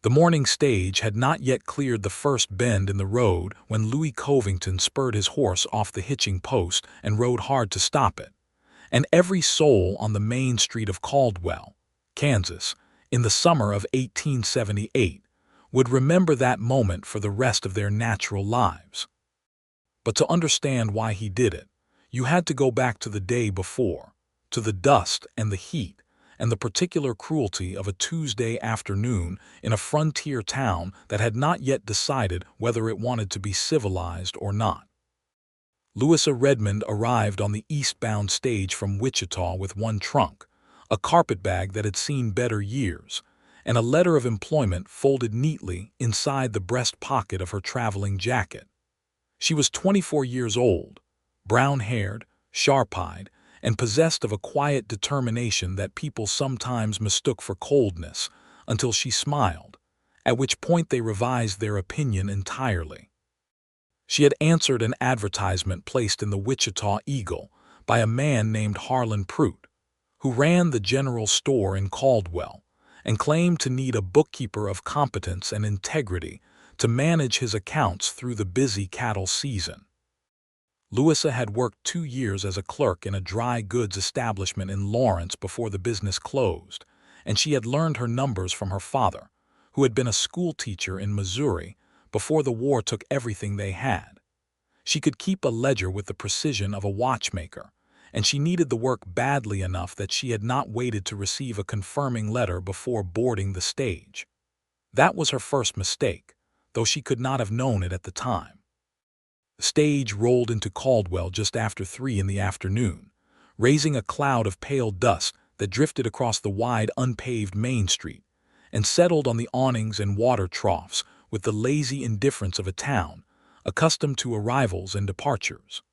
The morning stage had not yet cleared the first bend in the road when Louis Covington spurred his horse off the hitching post and rode hard to stop it. And every soul on the main street of Caldwell, Kansas, in the summer of 1878, would remember that moment for the rest of their natural lives. But to understand why he did it, you had to go back to the day before, to the dust and the heat, and the particular cruelty of a Tuesday afternoon in a frontier town that had not yet decided whether it wanted to be civilized or not. Louisa Redmond arrived on the eastbound stage from Wichita with one trunk, a carpetbag that had seen better years, and a letter of employment folded neatly inside the breast pocket of her traveling jacket. She was 24 years old, brown-haired, sharp-eyed, and possessed of a quiet determination that people sometimes mistook for coldness, until she smiled, at which point they revised their opinion entirely. She had answered an advertisement placed in the Wichita Eagle by a man named Harlan Pruitt, who ran the general store in Caldwell, and claimed to need a bookkeeper of competence and integrity to manage his accounts through the busy cattle season. Louisa had worked 2 years as a clerk in a dry goods establishment in Lawrence before the business closed, and she had learned her numbers from her father, who had been a school teacher in Missouri before the war took everything they had. She could keep a ledger with the precision of a watchmaker, and she needed the work badly enough that she had not waited to receive a confirming letter before boarding the stage. That was her first mistake, though she could not have known it at the time. The stage rolled into Caldwell just after 3 in the afternoon, raising a cloud of pale dust that drifted across the wide, unpaved Main Street and settled on the awnings and water troughs with the lazy indifference of a town accustomed to arrivals and departures.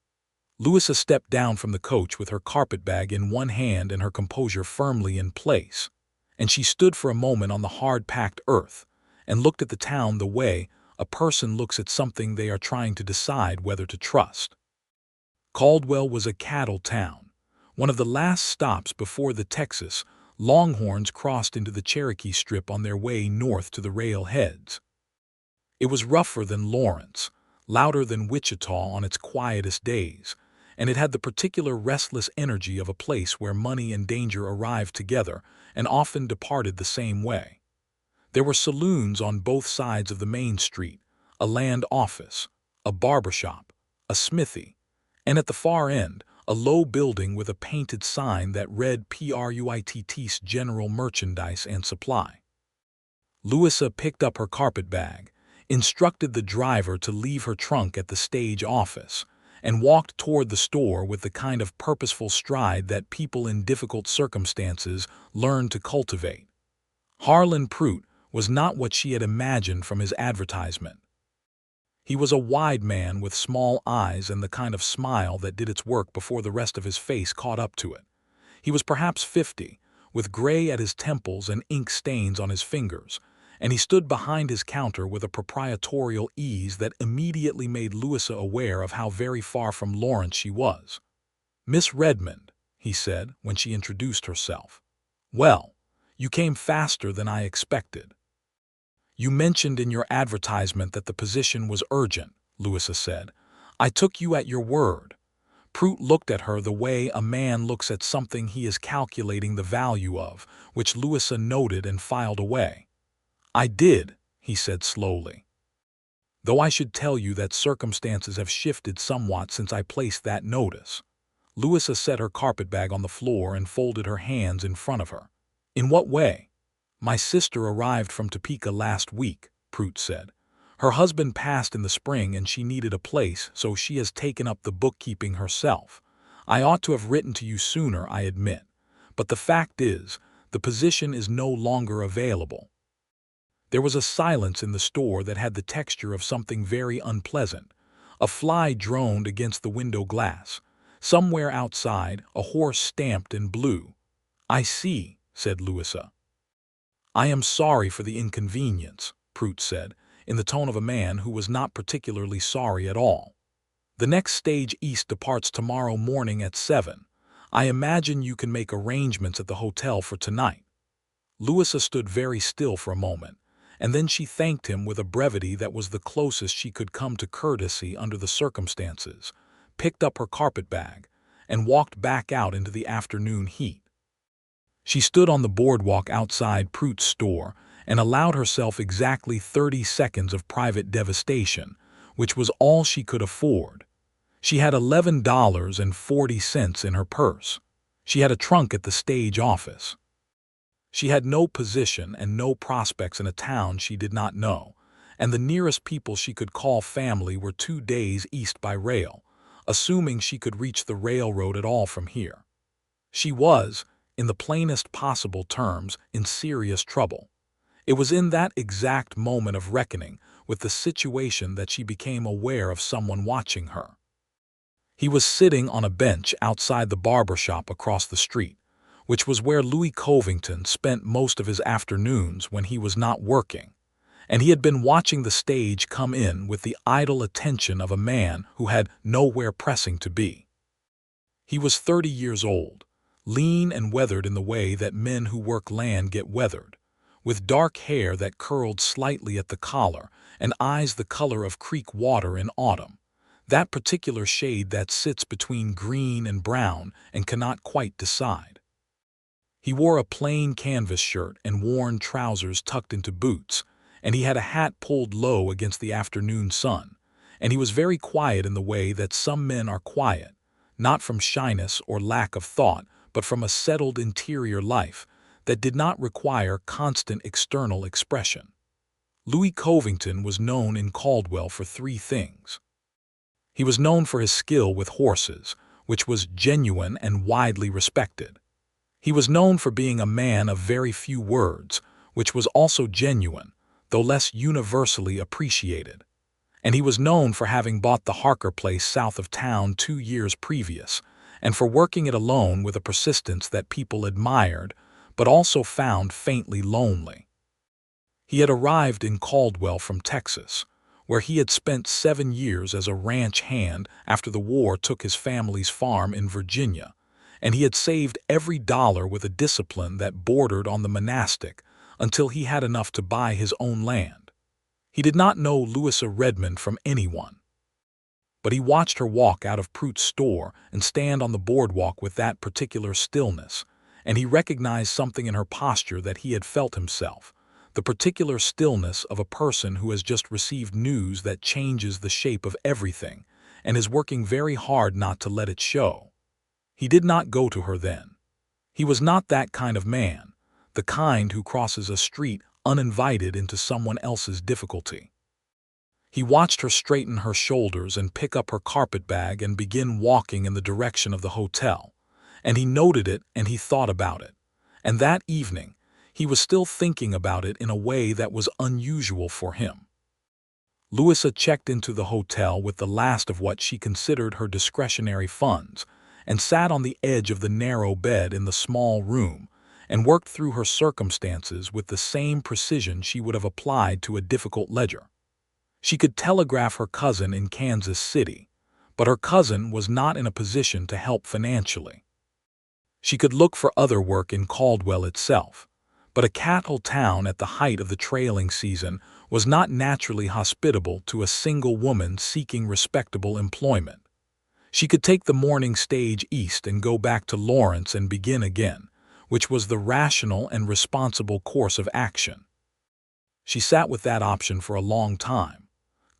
Louisa stepped down from the coach with her carpetbag in one hand and her composure firmly in place, and she stood for a moment on the hard-packed earth and looked at the town the way a person looks at something they are trying to decide whether to trust. Caldwell was a cattle town, one of the last stops before the Texas Longhorns crossed into the Cherokee Strip on their way north to the railheads. It was rougher than Lawrence, louder than Wichita on its quietest days, and it had the particular restless energy of a place where money and danger arrived together and often departed the same way. There were saloons on both sides of the main street, a land office, a barber shop, a smithy, and at the far end, a low building with a painted sign that read Pruitt's General Merchandise and Supply. Louisa picked up her carpetbag, instructed the driver to leave her trunk at the stage office, and walked toward the store with the kind of purposeful stride that people in difficult circumstances learn to cultivate. Harlan Pruitt was not what she had imagined from his advertisement. He was a wide man with small eyes and the kind of smile that did its work before the rest of his face caught up to it. He was perhaps 50, with gray at his temples and ink stains on his fingers, and he stood behind his counter with a proprietorial ease that immediately made Louisa aware of how very far from Lawrence she was. "Miss Redmond," he said when she introduced herself. "Well, you came faster than I expected." "You mentioned in your advertisement that the position was urgent," Louisa said. "I took you at your word." Pruitt looked at her the way a man looks at something he is calculating the value of, which Louisa noted and filed away. "I did," he said slowly. "Though I should tell you that circumstances have shifted somewhat since I placed that notice." Louisa set her carpetbag on the floor and folded her hands in front of her. "In what way?" "My sister arrived from Topeka last week," Pruitt said. "Her husband passed in the spring and she needed a place, so she has taken up the bookkeeping herself. I ought to have written to you sooner, I admit, but the fact is, the position is no longer available." There was a silence in the store that had the texture of something very unpleasant. A fly droned against the window glass. Somewhere outside, a horse stamped and blew. "I see," said Louisa. "I am sorry for the inconvenience," Pruitt said, in the tone of a man who was not particularly sorry at all. "The next stage east departs tomorrow morning at 7. I imagine you can make arrangements at the hotel for tonight." Louisa stood very still for a moment, and then she thanked him with a brevity that was the closest she could come to courtesy under the circumstances, picked up her carpetbag, and walked back out into the afternoon heat. She stood on the boardwalk outside Pruitt's store and allowed herself exactly 30 seconds of private devastation, which was all she could afford. She had $11.40 in her purse. She had a trunk at the stage office. She had no position and no prospects in a town she did not know, and the nearest people she could call family were 2 days east by rail, assuming she could reach the railroad at all from here. She was, in the plainest possible terms, in serious trouble. It was in that exact moment of reckoning with the situation that she became aware of someone watching her. He was sitting on a bench outside the barber shop across the street, which was where Louis Covington spent most of his afternoons when he was not working, and he had been watching the stage come in with the idle attention of a man who had nowhere pressing to be. He was 30 years old, lean and weathered in the way that men who work land get weathered, with dark hair that curled slightly at the collar and eyes the color of creek water in autumn, that particular shade that sits between green and brown and cannot quite decide. He wore a plain canvas shirt and worn trousers tucked into boots, and he had a hat pulled low against the afternoon sun, and he was very quiet in the way that some men are quiet, not from shyness or lack of thought, but from a settled interior life that did not require constant external expression. Louis Covington was known in Caldwell for 3 things. He was known for his skill with horses, which was genuine and widely respected. He was known for being a man of very few words, which was also genuine, though less universally appreciated. And he was known for having bought the Harker place south of town 2 years previous, and for working it alone with a persistence that people admired, but also found faintly lonely. He had arrived in Caldwell from Texas, where he had spent 7 years as a ranch hand after the war took his family's farm in Virginia, and he had saved every dollar with a discipline that bordered on the monastic until he had enough to buy his own land. He did not know Louisa Redmond from anyone, but he watched her walk out of Pruitt's store and stand on the boardwalk with that particular stillness, and he recognized something in her posture that he had felt himself, the particular stillness of a person who has just received news that changes the shape of everything and is working very hard not to let it show. He did not go to her then. He was not that kind of man, the kind who crosses a street uninvited into someone else's difficulty. He watched her straighten her shoulders and pick up her carpetbag and begin walking in the direction of the hotel, and he noted it and he thought about it. And that evening, he was still thinking about it in a way that was unusual for him. Louisa checked into the hotel with the last of what she considered her discretionary funds, and sat on the edge of the narrow bed in the small room and worked through her circumstances with the same precision she would have applied to a difficult ledger. She could telegraph her cousin in Kansas City, but her cousin was not in a position to help financially. She could look for other work in Caldwell itself, but a cattle town at the height of the trailing season was not naturally hospitable to a single woman seeking respectable employment. She could take the morning stage east and go back to Lawrence and begin again, which was the rational and responsible course of action. She sat with that option for a long time.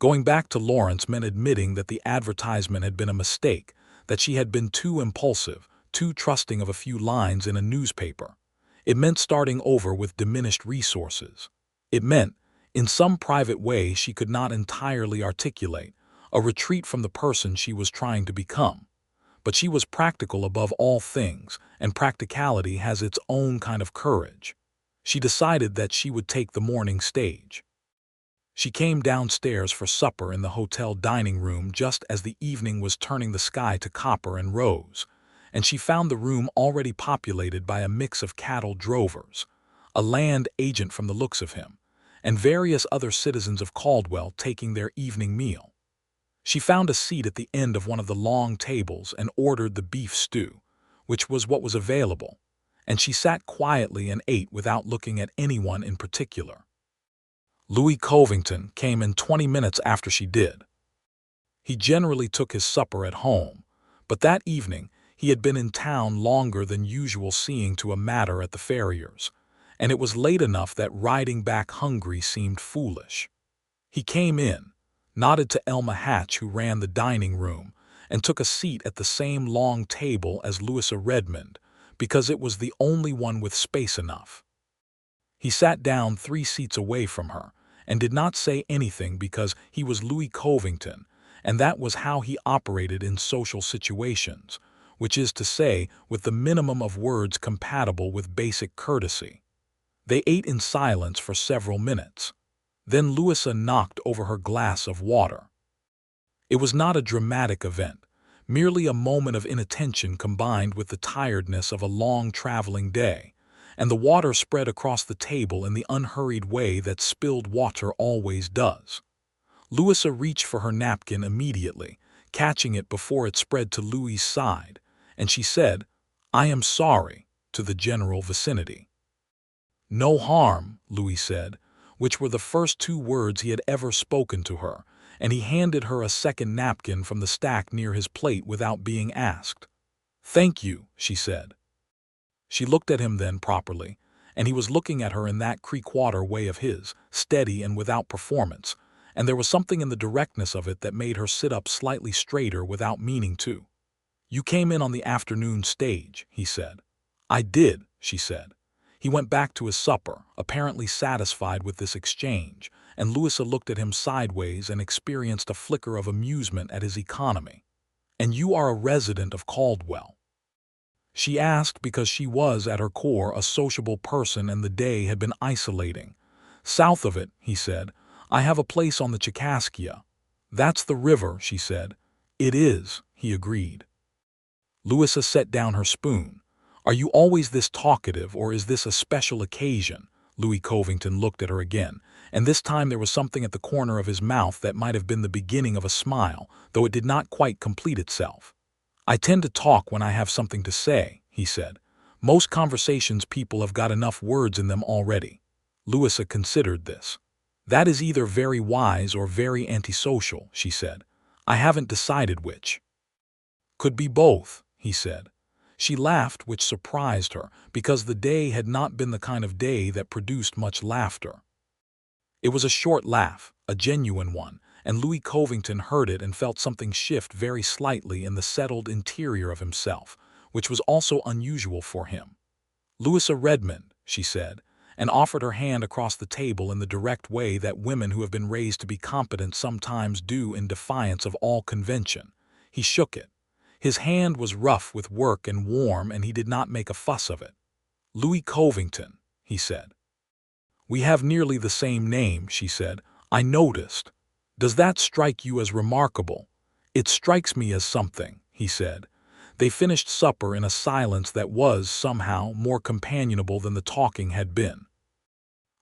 Going back to Lawrence meant admitting that the advertisement had been a mistake, that she had been too impulsive, too trusting of a few lines in a newspaper. It meant starting over with diminished resources. It meant, in some private way she could not entirely articulate, a retreat from the person she was trying to become. But she was practical above all things, and practicality has its own kind of courage. She decided that she would take the morning stage. She came downstairs for supper in the hotel dining room just as the evening was turning the sky to copper and rose, and she found the room already populated by a mix of cattle drovers, a land agent from the looks of him, and various other citizens of Caldwell taking their evening meal. She found a seat at the end of one of the long tables and ordered the beef stew, which was what was available, and she sat quietly and ate without looking at anyone in particular. Louis Covington came in 20 minutes after she did. He generally took his supper at home, but that evening he had been in town longer than usual seeing to a matter at the farrier's, and it was late enough that riding back hungry seemed foolish. He came in, nodded to Elma Hatch who ran the dining room, and took a seat at the same long table as Louisa Redmond, because it was the only one with space enough. He sat down 3 seats away from her, and did not say anything because he was Louis Covington, and that was how he operated in social situations, which is to say, with the minimum of words compatible with basic courtesy. They ate in silence for several minutes. Then Louisa knocked over her glass of water. It was not a dramatic event, merely a moment of inattention combined with the tiredness of a long traveling day, and the water spread across the table in the unhurried way that spilled water always does. Louisa reached for her napkin immediately, catching it before it spread to Louis's side, and she said, "I am sorry," to the general vicinity. "No harm," Louis said, which were the first 2 words he had ever spoken to her, and he handed her a second napkin from the stack near his plate without being asked. "Thank you," she said. She looked at him then properly, and he was looking at her in that Creekwater way of his, steady and without performance, and there was something in the directness of it that made her sit up slightly straighter without meaning to. "You came in on the afternoon stage," he said. "I did," she said. He went back to his supper, apparently satisfied with this exchange, and Louisa looked at him sideways and experienced a flicker of amusement at his economy. "And you are a resident of Caldwell?" She asked because she was, at her core, a sociable person and the day had been isolating. "South of it," he said. "I have a place on the Chicaskia." "That's the river," she said. "It is," he agreed. Louisa set down her spoon. "Are you always this talkative, or is this a special occasion?" Louis Covington looked at her again, and this time there was something at the corner of his mouth that might have been the beginning of a smile, though it did not quite complete itself. "I tend to talk when I have something to say," he said. "Most conversations people have got enough words in them already." Louisa considered this. "That is either very wise or very antisocial," she said. "I haven't decided which." "Could be both," he said. She laughed, which surprised her, because the day had not been the kind of day that produced much laughter. It was a short laugh, a genuine one, and Louis Covington heard it and felt something shift very slightly in the settled interior of himself, which was also unusual for him. "Louisa Redmond," she said, and offered her hand across the table in the direct way that women who have been raised to be competent sometimes do in defiance of all convention. He shook it. His hand was rough with work and warm, and he did not make a fuss of it. "Louis Covington," he said. "We have nearly the same name," she said. "I noticed. Does that strike you as remarkable?" "It strikes me as something," he said. They finished supper in a silence that was, somehow, more companionable than the talking had been.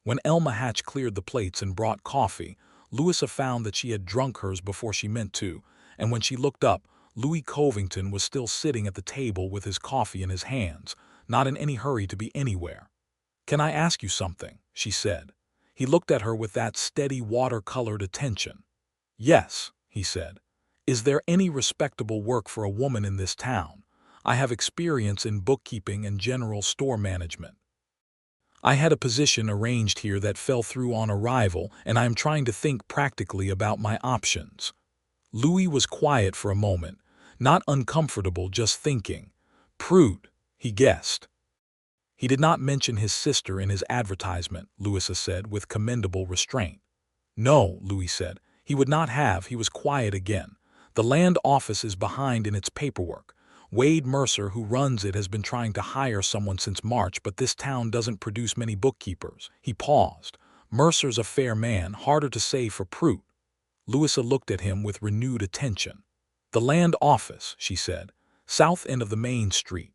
When Elma Hatch cleared the plates and brought coffee, Louisa found that she had drunk hers before she meant to, and when she looked up, Louis Covington was still sitting at the table with his coffee in his hands, not in any hurry to be anywhere. "Can I ask you something?" she said. He looked at her with that steady water-colored attention. "Yes," he said. "Is there any respectable work for a woman in this town? I have experience in bookkeeping and general store management. I had a position arranged here that fell through on arrival, and I am trying to think practically about my options." Louis was quiet for a moment, not uncomfortable, just thinking. "Prude," he guessed. "He did not mention his sister in his advertisement," Louisa said with commendable restraint. "No," Louis said. "He would not have." He was quiet again. "The land office is behind in its paperwork. Wade Mercer, who runs it, has been trying to hire someone since March, but this town doesn't produce many bookkeepers." He paused. "Mercer's a fair man, harder to say for Prude." Louisa looked at him with renewed attention. "The land office," she said. "South end of the main street.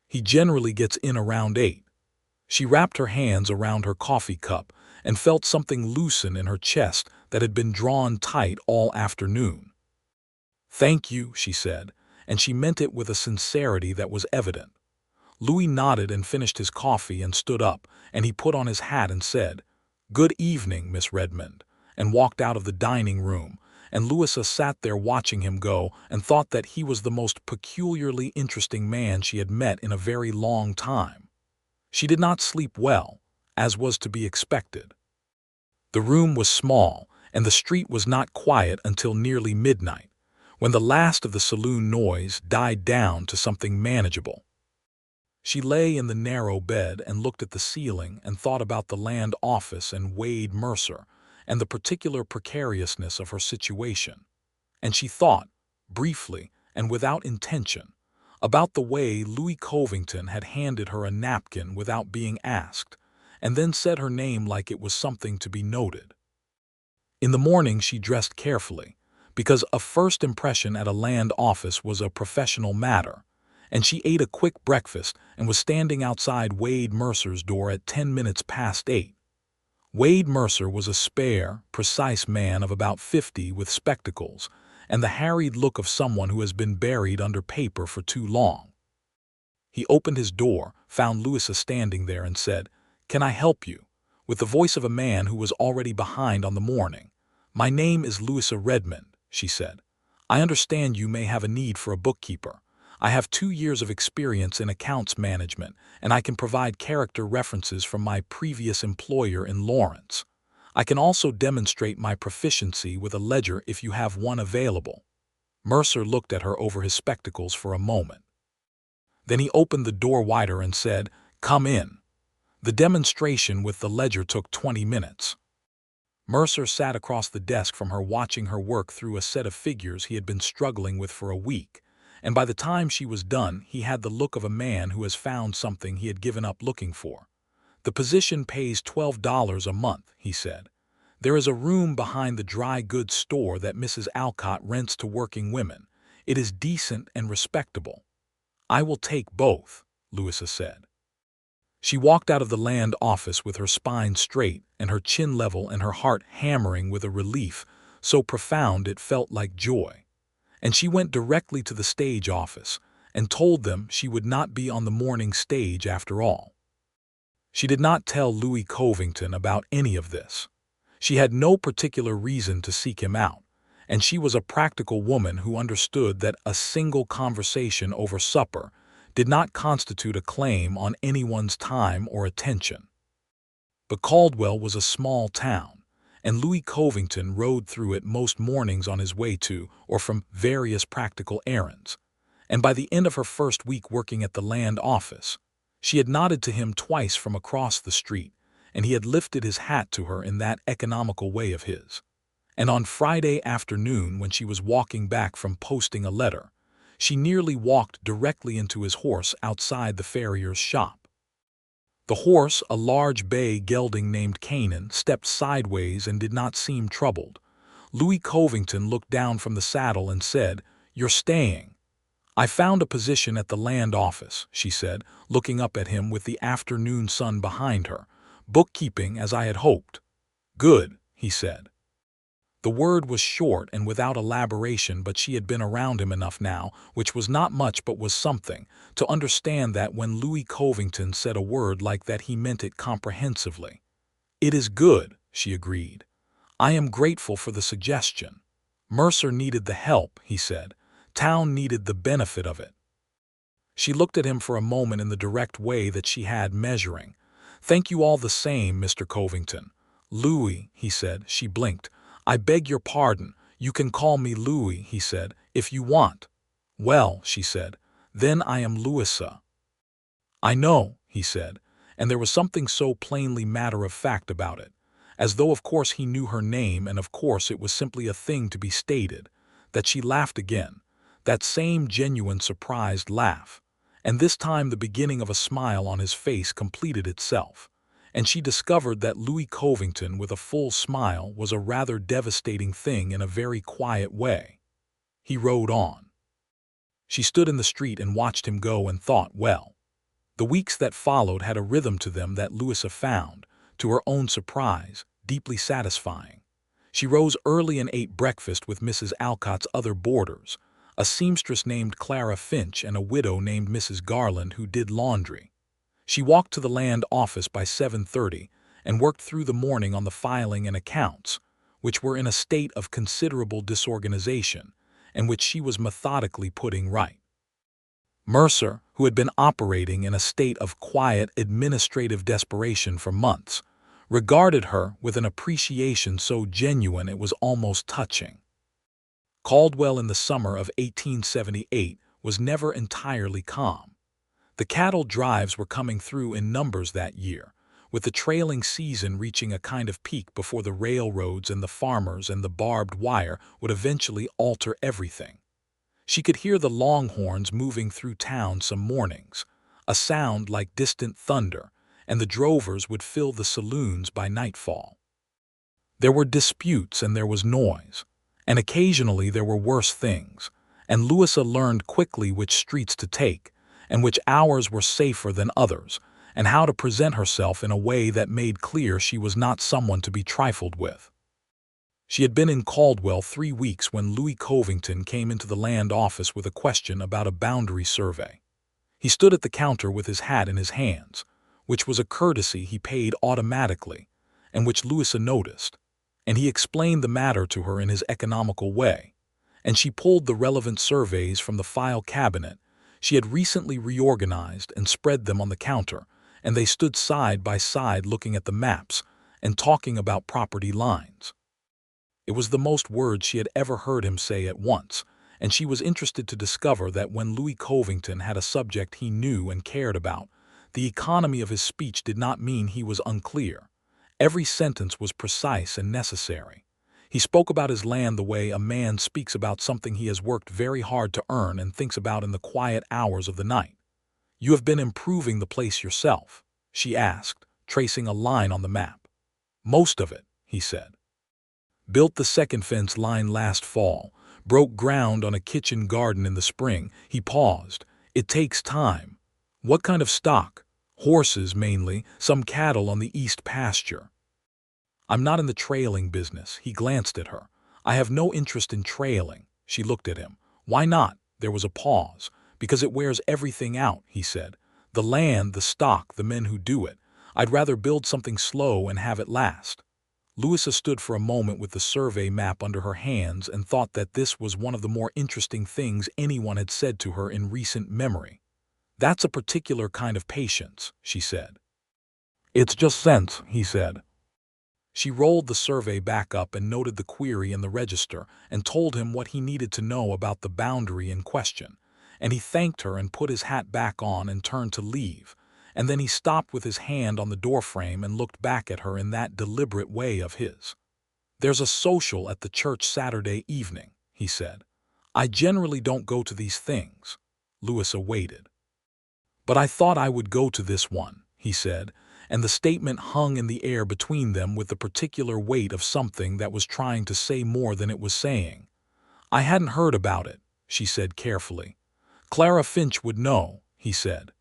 He generally gets in around 8. She wrapped her hands around her coffee cup and felt something loosen in her chest that had been drawn tight all afternoon. "Thank you," she said, and she meant it with a sincerity that was evident. Louis nodded and finished his coffee and stood up, and he put on his hat and said, "Good evening, Miss Redmond," and walked out of the dining room, and Louisa sat there watching him go and thought that he was the most peculiarly interesting man she had met in a very long time. She did not sleep well, as was to be expected. The room was small, and the street was not quiet until nearly midnight, when the last of the saloon noise died down to something manageable. She lay in the narrow bed and looked at the ceiling and thought about the land office and Wade Mercer and the particular precariousness of her situation. And she thought, briefly and without intention, about the way Louis Covington had handed her a napkin without being asked, and then said her name like it was something to be noted. In the morning she dressed carefully, because a first impression at a land office was a professional matter, and she ate a quick breakfast and was standing outside Wade Mercer's door at 10 minutes past 8. Wade Mercer was a spare, precise man of about 50 with spectacles and the harried look of someone who has been buried under paper for too long. He opened his door, found Louisa standing there, and said, "Can I help you?" with the voice of a man who was already behind on the morning. "My name is Louisa Redmond," she said. "I understand you may have a need for a bookkeeper. I have 2 years of experience in accounts management, and I can provide character references from my previous employer in Lawrence. I can also demonstrate my proficiency with a ledger if you have one available." Mercer looked at her over his spectacles for a moment. Then he opened the door wider and said, "Come in." The demonstration with the ledger took 20 minutes. Mercer sat across the desk from her, watching her work through a set of figures he had been struggling with for a week, and by the time she was done he had the look of a man who has found something he had given up looking for. "The position pays $12 a month," he said. "There is a room behind the dry goods store that Mrs. Alcott rents to working women. It is decent and respectable." "I will take both," Louisa said. She walked out of the land office with her spine straight and her chin level and her heart hammering with a relief so profound it felt like joy. And she went directly to the stage office and told them she would not be on the morning stage after all. She did not tell Louis Covington about any of this. She had no particular reason to seek him out, and she was a practical woman who understood that a single conversation over supper did not constitute a claim on anyone's time or attention. But Caldwell was a small town, and Louis Covington rode through it most mornings on his way to or from various practical errands, and by the end of her first week working at the land office, she had nodded to him twice from across the street, and he had lifted his hat to her in that economical way of his. And on Friday afternoon, when she was walking back from posting a letter, she nearly walked directly into his horse outside the farrier's shop. The horse, a large bay gelding named Canaan, stepped sideways and did not seem troubled. Louis Covington looked down from the saddle and said, "You're staying." "I found a position at the land office," she said, looking up at him with the afternoon sun behind her. "Bookkeeping, as I had hoped." "Good," he said. The word was short and without elaboration, but she had been around him enough now, which was not much but was something, to understand that when Louis Covington said a word like that he meant it comprehensively. "It is good," she agreed. "I am grateful for the suggestion. Mercer needed the help," he said. "Town needed the benefit of it." She looked at him for a moment in the direct way that she had, measuring. "Thank you all the same, Mr. Covington." "Louis," he said. She blinked. "I beg your pardon. You can call me Louis," he said, "if you want." "Well," she said, "then I am Louisa." "I know," he said, and there was something so plainly matter-of-fact about it, as though of course he knew her name and of course it was simply a thing to be stated, that she laughed again, that same genuine surprised laugh, and this time the beginning of a smile on his face completed itself, and she discovered that Louis Covington with a full smile was a rather devastating thing in a very quiet way. He rode on. She stood in the street and watched him go and thought, well, the weeks that followed had a rhythm to them that Louisa found, to her own surprise, deeply satisfying. She rose early and ate breakfast with Mrs. Alcott's other boarders, a seamstress named Clara Finch and a widow named Mrs. Garland who did laundry. She walked to the land office by 7:30 and worked through the morning on the filing and accounts, which were in a state of considerable disorganization, and which she was methodically putting right. Mercer, who had been operating in a state of quiet administrative desperation for months, regarded her with an appreciation so genuine it was almost touching. Caldwell in the summer of 1878 was never entirely calm. The cattle drives were coming through in numbers that year, with the trailing season reaching a kind of peak before the railroads and the farmers and the barbed wire would eventually alter everything. She could hear the longhorns moving through town some mornings, a sound like distant thunder, and the drovers would fill the saloons by nightfall. There were disputes and there was noise, and occasionally there were worse things, and Louisa learned quickly which streets to take, and which hours were safer than others, and how to present herself in a way that made clear she was not someone to be trifled with. She had been in Caldwell 3 weeks when Louis Covington came into the land office with a question about a boundary survey. He stood at the counter with his hat in his hands, which was a courtesy he paid automatically, and which Louisa noticed, and he explained the matter to her in his economical way, and she pulled the relevant surveys from the file cabinet. She had recently reorganized and spread them on the counter, and they stood side by side looking at the maps and talking about property lines. It was the most words she had ever heard him say at once, and she was interested to discover that when Louis Covington had a subject he knew and cared about, the economy of his speech did not mean he was unclear. Every sentence was precise and necessary. He spoke about his land the way a man speaks about something he has worked very hard to earn and thinks about in the quiet hours of the night. "You have been improving the place yourself?" she asked, tracing a line on the map. "Most of it," he said. "Built the second fence line last fall, broke ground on a kitchen garden in the spring." He paused. "It takes time." "What kind of stock?" "Horses, mainly, some cattle on the east pasture." "I'm not in the trailing business." He glanced at her. "I have no interest in trailing." She looked at him. "Why not?" There was a pause. "Because it wears everything out," he said. "The land, the stock, the men who do it. I'd rather build something slow and have it last." Louisa stood for a moment with the survey map under her hands and thought that this was one of the more interesting things anyone had said to her in recent memory. "That's a particular kind of patience," she said. "It's just sense," he said. She rolled the survey back up and noted the query in the register and told him what he needed to know about the boundary in question, and he thanked her and put his hat back on and turned to leave. And then he stopped with his hand on the doorframe and looked back at her in that deliberate way of his. "There's a social at the church Saturday evening," he said. "I generally don't go to these things." Louisa waited. "But I thought I would go to this one," he said, and the statement hung in the air between them with the particular weight of something that was trying to say more than it was saying. "I hadn't heard about it," she said carefully. "Clara Finch would know," he said.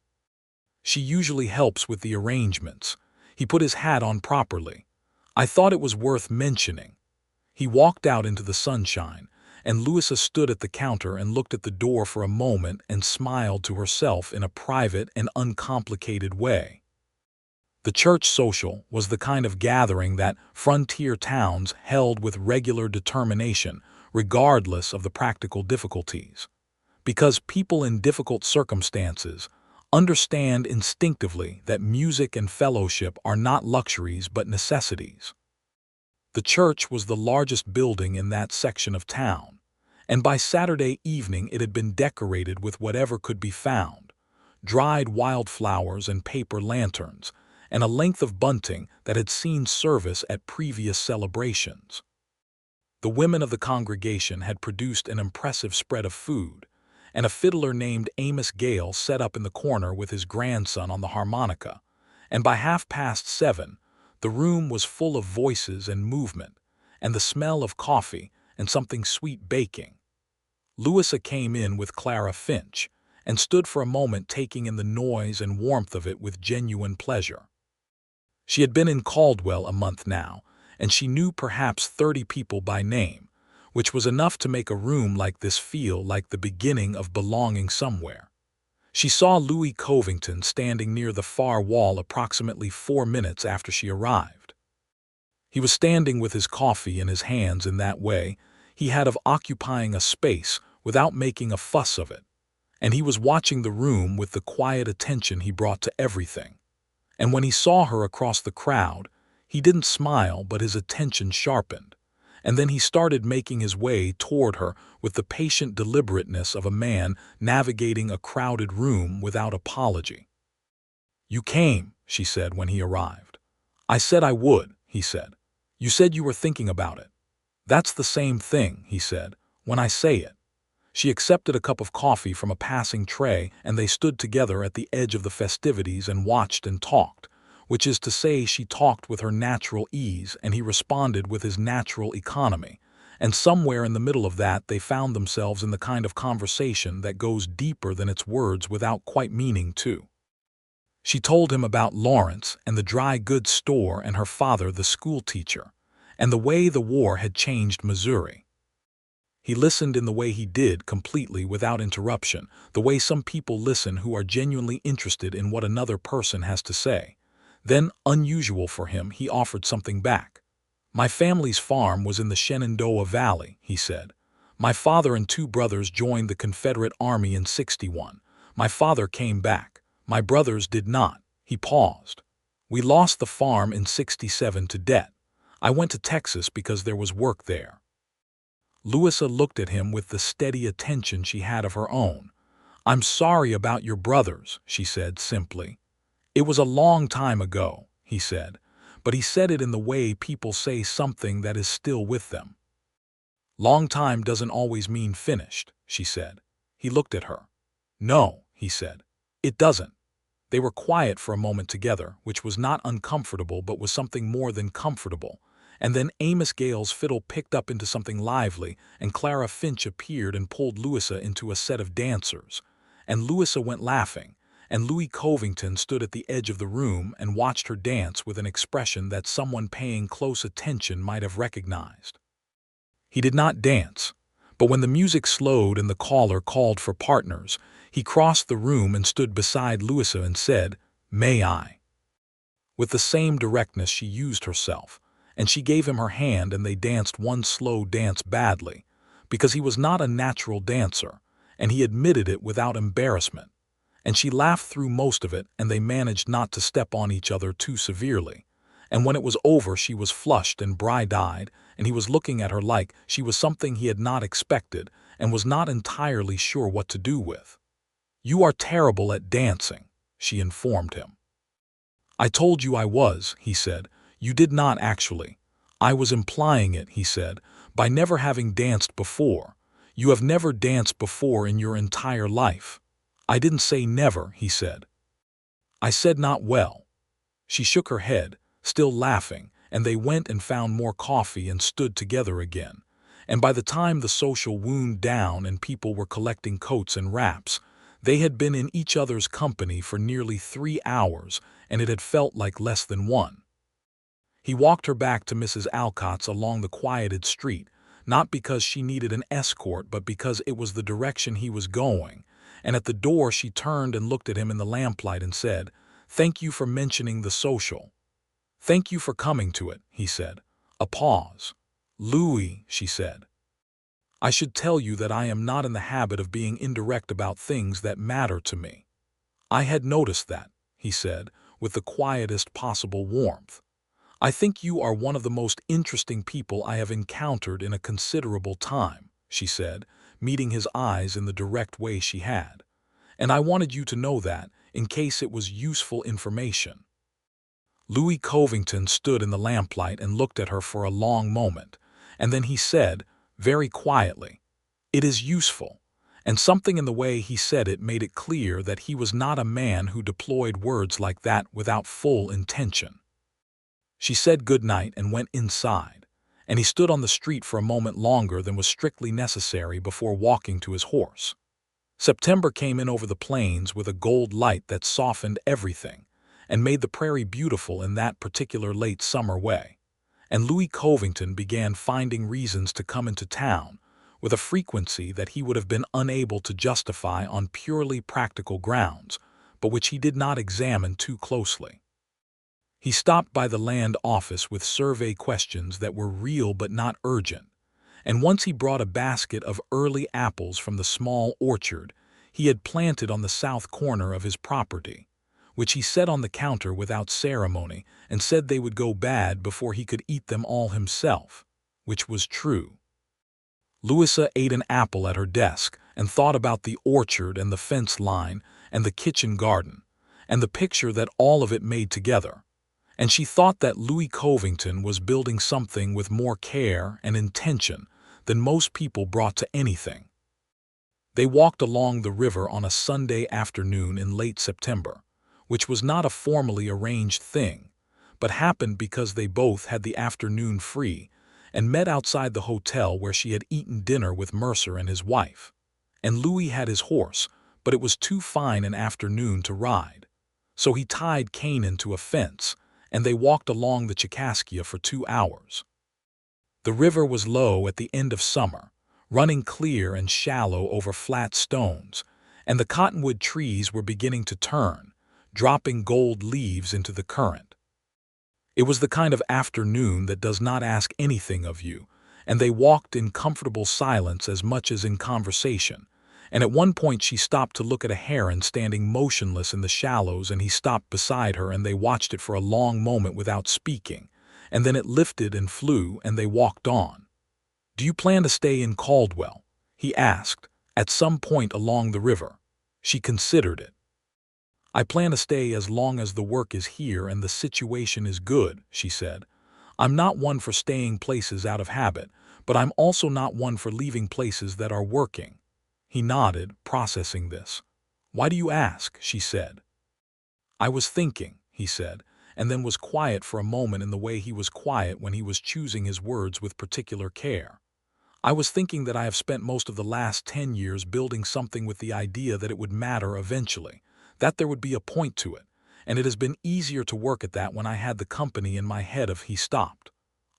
"She usually helps with the arrangements." He put his hat on properly. "I thought it was worth mentioning." He walked out into the sunshine, and Louisa stood at the counter and looked at the door for a moment and smiled to herself in a private and uncomplicated way. The church social was the kind of gathering that frontier towns held with regular determination, regardless of the practical difficulties. Because people in difficult circumstances understand instinctively that music and fellowship are not luxuries but necessities. The church was the largest building in that section of town, and by Saturday evening it had been decorated with whatever could be found: dried wildflowers and paper lanterns, and a length of bunting that had seen service at previous celebrations. The women of the congregation had produced an impressive spread of food, and a fiddler named Amos Gale set up in the corner with his grandson on the harmonica, and by 7:30 the room was full of voices and movement, and the smell of coffee and something sweet baking. Louisa came in with Clara Finch, and stood for a moment taking in the noise and warmth of it with genuine pleasure. She had been in Caldwell a month now, and she knew perhaps 30 people by name, which was enough to make a room like this feel like the beginning of belonging somewhere. She saw Louis Covington standing near the far wall approximately 4 minutes after she arrived. He was standing with his coffee in his hands in that way he had of occupying a space without making a fuss of it, and he was watching the room with the quiet attention he brought to everything. And when he saw her across the crowd, he didn't smile, but his attention sharpened, and then he started making his way toward her with the patient deliberateness of a man navigating a crowded room without apology. "You came," she said when he arrived. "I said I would," he said. "You said you were thinking about it." "That's the same thing," he said, "when I say it." She accepted a cup of coffee from a passing tray, and they stood together at the edge of the festivities and watched and talked, which is to say she talked with her natural ease and he responded with his natural economy, and somewhere in the middle of that they found themselves in the kind of conversation that goes deeper than its words without quite meaning to. She told him about Lawrence and the dry goods store and her father the school teacher, and the way the war had changed Missouri. He listened in the way he did, completely without interruption, the way some people listen who are genuinely interested in what another person has to say. Then, unusual for him, he offered something back. "My family's farm was in the Shenandoah Valley," he said. "My father and 2 brothers joined the Confederate Army in '61. My father came back. My brothers did not." He paused. "We lost the farm in '67 to debt. I went to Texas because there was work there." Louisa looked at him with the steady attention she had of her own. "I'm sorry about your brothers," she said simply. "It was a long time ago," he said, but he said it in the way people say something that is still with them. "Long time doesn't always mean finished," she said. He looked at her. "No," he said, "it doesn't." They were quiet for a moment together, which was not uncomfortable but was something more than comfortable. And then Amos Gale's fiddle picked up into something lively, and Clara Finch appeared and pulled Louisa into a set of dancers. And Louisa went laughing, and Louis Covington stood at the edge of the room and watched her dance with an expression that someone paying close attention might have recognized. He did not dance, but when the music slowed and the caller called for partners, he crossed the room and stood beside Louisa and said, "May I?" With the same directness she used herself, and she gave him her hand and they danced one slow dance badly, because he was not a natural dancer, and he admitted it without embarrassment, and she laughed through most of it and they managed not to step on each other too severely, and when it was over she was flushed and bright-eyed, and he was looking at her like she was something he had not expected and was not entirely sure what to do with. "You are terrible at dancing," she informed him. "I told you I was," he said. "You did not actually." "I was implying it," he said, "by never having danced before. You have never danced before in your entire life." "I didn't say never," he said. "I said not well." She shook her head, still laughing, and they went and found more coffee and stood together again. And by the time the social wound down and people were collecting coats and wraps, they had been in each other's company for nearly 3 hours, and it had felt like less than one. He walked her back to Mrs. Alcott's along the quieted street, not because she needed an escort but because it was the direction he was going, and at the door she turned and looked at him in the lamplight and said, "Thank you for mentioning the social." "Thank you for coming to it," he said. A pause. "Louis," she said, "I should tell you that I am not in the habit of being indirect about things that matter to me." "I had noticed that," he said, with the quietest possible warmth. "I think you are one of the most interesting people I have encountered in a considerable time," she said, meeting his eyes in the direct way she had. "And I wanted you to know that, in case it was useful information." Louis Covington stood in the lamplight and looked at her for a long moment, and then he said, very quietly, "It is useful," and something in the way he said it made it clear that he was not a man who deployed words like that without full intention. She said good night and went inside, and he stood on the street for a moment longer than was strictly necessary before walking to his horse. September came in over the plains with a gold light that softened everything and made the prairie beautiful in that particular late summer way, and Louis Covington began finding reasons to come into town, with a frequency that he would have been unable to justify on purely practical grounds, but which he did not examine too closely. He stopped by the land office with survey questions that were real but not urgent, and once he brought a basket of early apples from the small orchard he had planted on the south corner of his property, which he set on the counter without ceremony and said they would go bad before he could eat them all himself, which was true. Louisa ate an apple at her desk and thought about the orchard and the fence line and the kitchen garden, and the picture that all of it made together. And she thought that Louis Covington was building something with more care and intention than most people brought to anything. They walked along the river on a Sunday afternoon in late September, which was not a formally arranged thing, but happened because they both had the afternoon free and met outside the hotel where she had eaten dinner with Mercer and his wife. And Louis had his horse, but it was too fine an afternoon to ride. So he tied Canaan to a fence, and they walked along the Chicaskia for 2 hours. The river was low at the end of summer, running clear and shallow over flat stones, and the cottonwood trees were beginning to turn, dropping gold leaves into the current. It was the kind of afternoon that does not ask anything of you, and they walked in comfortable silence as much as in conversation, and at one point she stopped to look at a heron standing motionless in the shallows, and he stopped beside her and they watched it for a long moment without speaking, and then it lifted and flew and they walked on. "Do you plan to stay in Caldwell?" he asked, at some point along the river. She considered it. "I plan to stay as long as the work is here and the situation is good," she said. "I'm not one for staying places out of habit, but I'm also not one for leaving places that are working." He nodded, processing this. "Why do you ask?" she said. "I was thinking," he said, and then was quiet for a moment in the way he was quiet when he was choosing his words with particular care. "I was thinking that I have spent most of the last 10 years building something with the idea that it would matter eventually, that there would be a point to it, and it has been easier to work at that when I had the company in my head of." He stopped.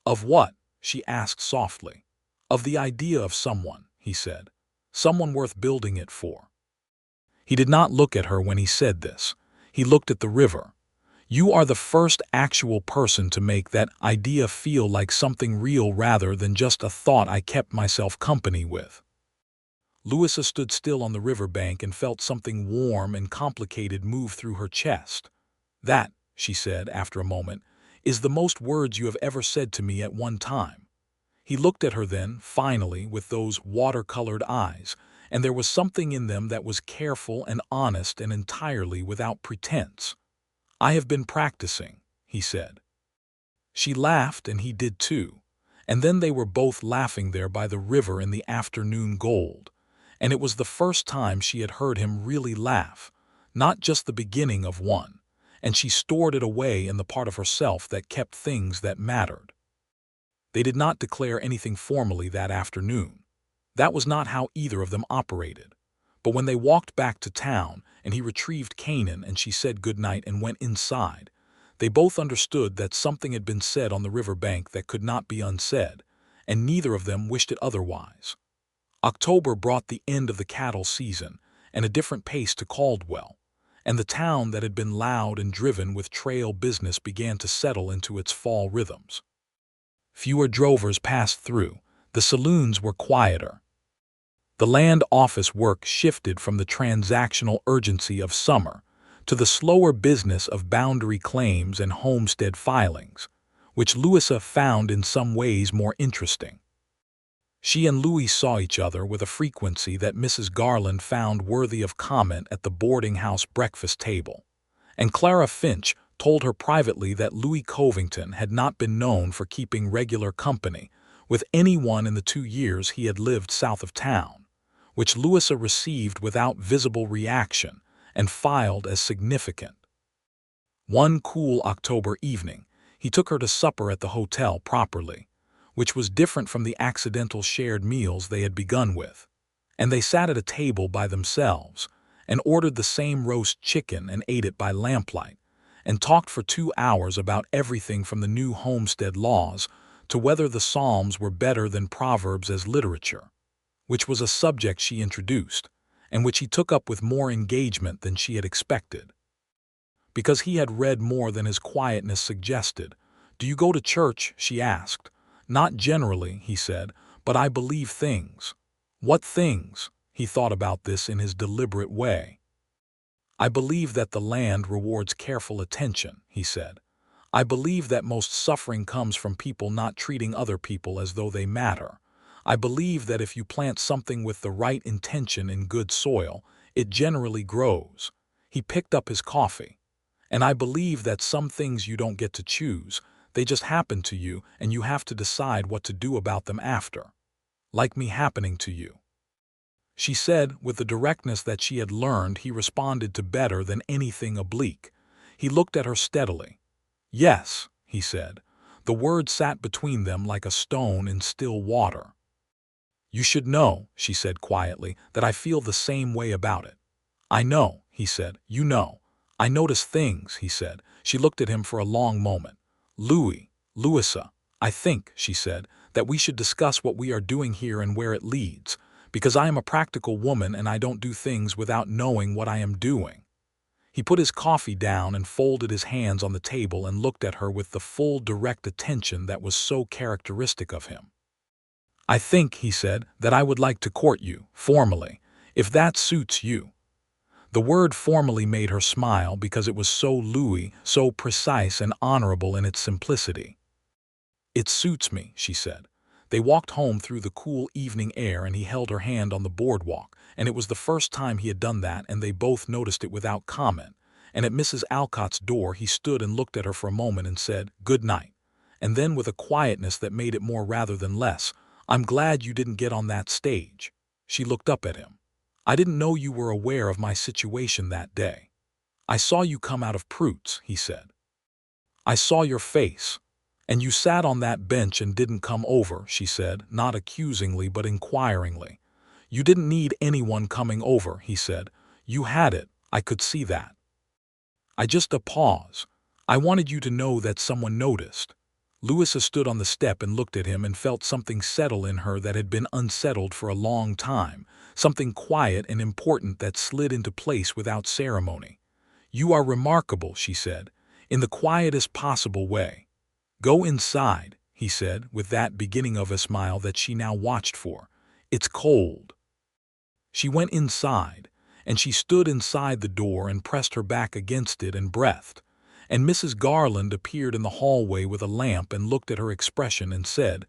"Of what?" she asked softly. "Of the idea of someone," he said. "Someone worth building it for." He did not look at her when he said this. He looked at the river. "You are the first actual person to make that idea feel like something real rather than just a thought I kept myself company with." Louisa stood still on the river bank and felt something warm and complicated move through her chest. "That," she said after a moment, "is the most words you have ever said to me at one time." He looked at her then, finally, with those watercolored eyes, and there was something in them that was careful and honest and entirely without pretense. "I have been practicing," he said. She laughed, and he did too, and then they were both laughing there by the river in the afternoon gold, and it was the first time she had heard him really laugh, not just the beginning of one, and she stored it away in the part of herself that kept things that mattered. They did not declare anything formally that afternoon. That was not how either of them operated. But when they walked back to town and he retrieved Canaan and she said goodnight and went inside, they both understood that something had been said on the river bank that could not be unsaid, and neither of them wished it otherwise. October brought the end of the cattle season and a different pace to Caldwell, and the town that had been loud and driven with trail business began to settle into its fall rhythms. Fewer drovers passed through. The saloons were quieter. The land office work shifted from the transactional urgency of summer to the slower business of boundary claims and homestead filings, which Louisa found in some ways more interesting. She and Louis saw each other with a frequency that Mrs. Garland found worthy of comment at the boarding-house breakfast table, and Clara Finch told her privately that Louis Covington had not been known for keeping regular company with anyone in the 2 years he had lived south of town, which Louisa received without visible reaction and filed as significant. One cool October evening, he took her to supper at the hotel properly, which was different from the accidental shared meals they had begun with, and they sat at a table by themselves and ordered the same roast chicken and ate it by lamplight, and talked for 2 hours about everything from the new homestead laws to whether the Psalms were better than Proverbs as literature. which was a subject she introduced, and which he took up with more engagement than she had expected. Because he had read more than his quietness suggested. "Do you go to church?" she asked. "Not generally," he said, "but I believe things." "What things?" He thought about this in his deliberate way. "I believe that the land rewards careful attention," he said. "I believe that most suffering comes from people not treating other people as though they matter. I believe that if you plant something with the right intention in good soil, it generally grows." He picked up his coffee. "And I believe that some things you don't get to choose, they just happen to you and you have to decide what to do about them after. Like me happening to you." She said, with the directness that she had learned he responded to better than anything oblique. He looked at her steadily. "Yes," he said. The word sat between them like a stone in still water. "You should know," she said quietly, "that I feel the same way about it." "I know," he said. "You know." "I notice things," he said. She looked at him for a long moment. Louisa, I think," she said, "that we should discuss what we are doing here and where it leads, because I am a practical woman and I don't do things without knowing what I am doing." He put his coffee down and folded his hands on the table and looked at her with the full direct attention that was so characteristic of him. "I think," he said, "that I would like to court you, formally, if that suits you." The word formally made her smile because it was so Louis, so precise and honorable in its simplicity. "It suits me," she said. They walked home through the cool evening air and he held her hand on the boardwalk, and it was the first time he had done that and they both noticed it without comment, and at Mrs. Alcott's door he stood and looked at her for a moment and said, "Good night," and then with a quietness that made it more rather than less, "I'm glad you didn't get on that stage." She looked up at him. "I didn't know you were aware of my situation that day." "I saw you come out of Prout's," he said. "I saw your face. And you sat on that bench and didn't come over," she said, not accusingly but inquiringly. "You didn't need anyone coming over," he said. "You had it, I could see that." "I just a pause. I wanted you to know that someone noticed." Louisa stood on the step and looked at him and felt something settle in her that had been unsettled for a long time, something quiet and important that slid into place without ceremony. "You are remarkable," she said, "in the quietest possible way." "Go inside," he said, with that beginning of a smile that she now watched for. "It's cold." She went inside, and she stood inside the door and pressed her back against it and breathed. And Mrs. Garland appeared in the hallway with a lamp and looked at her expression and said,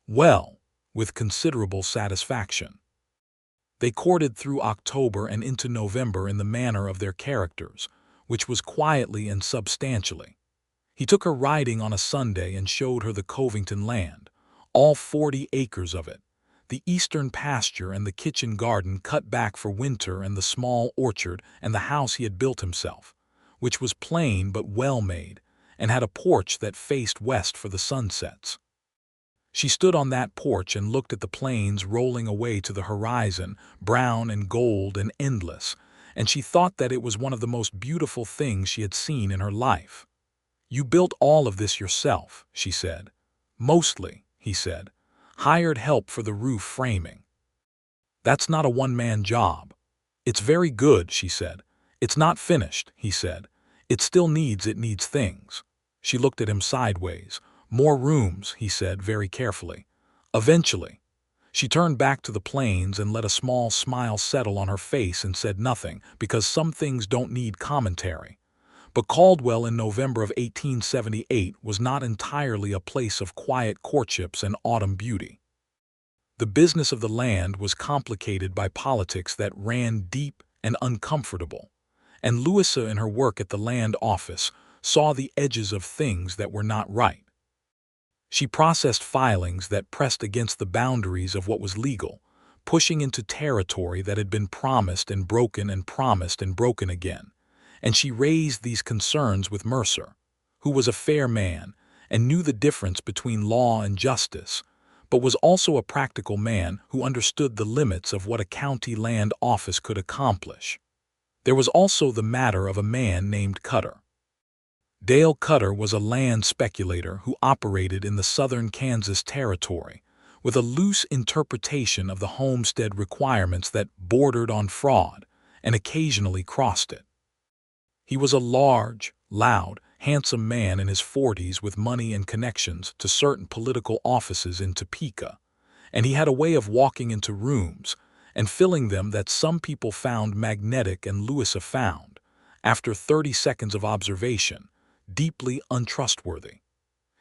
"Well," with considerable satisfaction. They courted through October and into November in the manner of their characters, which was quietly and substantially. He took her riding on a Sunday and showed her the Covington land, all 40 acres of it, the eastern pasture and the kitchen garden cut back for winter and the small orchard and the house he had built himself, which was plain but well made, and had a porch that faced west for the sunsets. She stood on that porch and looked at the plains rolling away to the horizon, brown and gold and endless, and she thought that it was one of the most beautiful things she had seen in her life. "You built all of this yourself," she said. "Mostly," he said. "Hired help for the roof framing." "That's not a one-man job." "It's very good," she said. "It's not finished," he said. "It still needs things." She looked at him sideways. "More rooms," he said very carefully. "Eventually." She turned back to the plains and let a small smile settle on her face and said nothing, because some things don't need commentary. But Caldwell in November of 1878 was not entirely a place of quiet courtships and autumn beauty. The business of the land was complicated by politics that ran deep and uncomfortable, and Louisa in her work at the land office saw the edges of things that were not right. She processed filings that pressed against the boundaries of what was legal, pushing into territory that had been promised and broken and promised and broken again. And she raised these concerns with Mercer, who was a fair man and knew the difference between law and justice, but was also a practical man who understood the limits of what a county land office could accomplish. There was also the matter of a man named Cutter. Dale Cutter was a land speculator who operated in the southern Kansas Territory, with a loose interpretation of the homestead requirements that bordered on fraud and occasionally crossed it. He was a large, loud, handsome man in his 40s with money and connections to certain political offices in Topeka, and he had a way of walking into rooms and filling them that some people found magnetic and Louisa found, after 30 seconds of observation, deeply untrustworthy.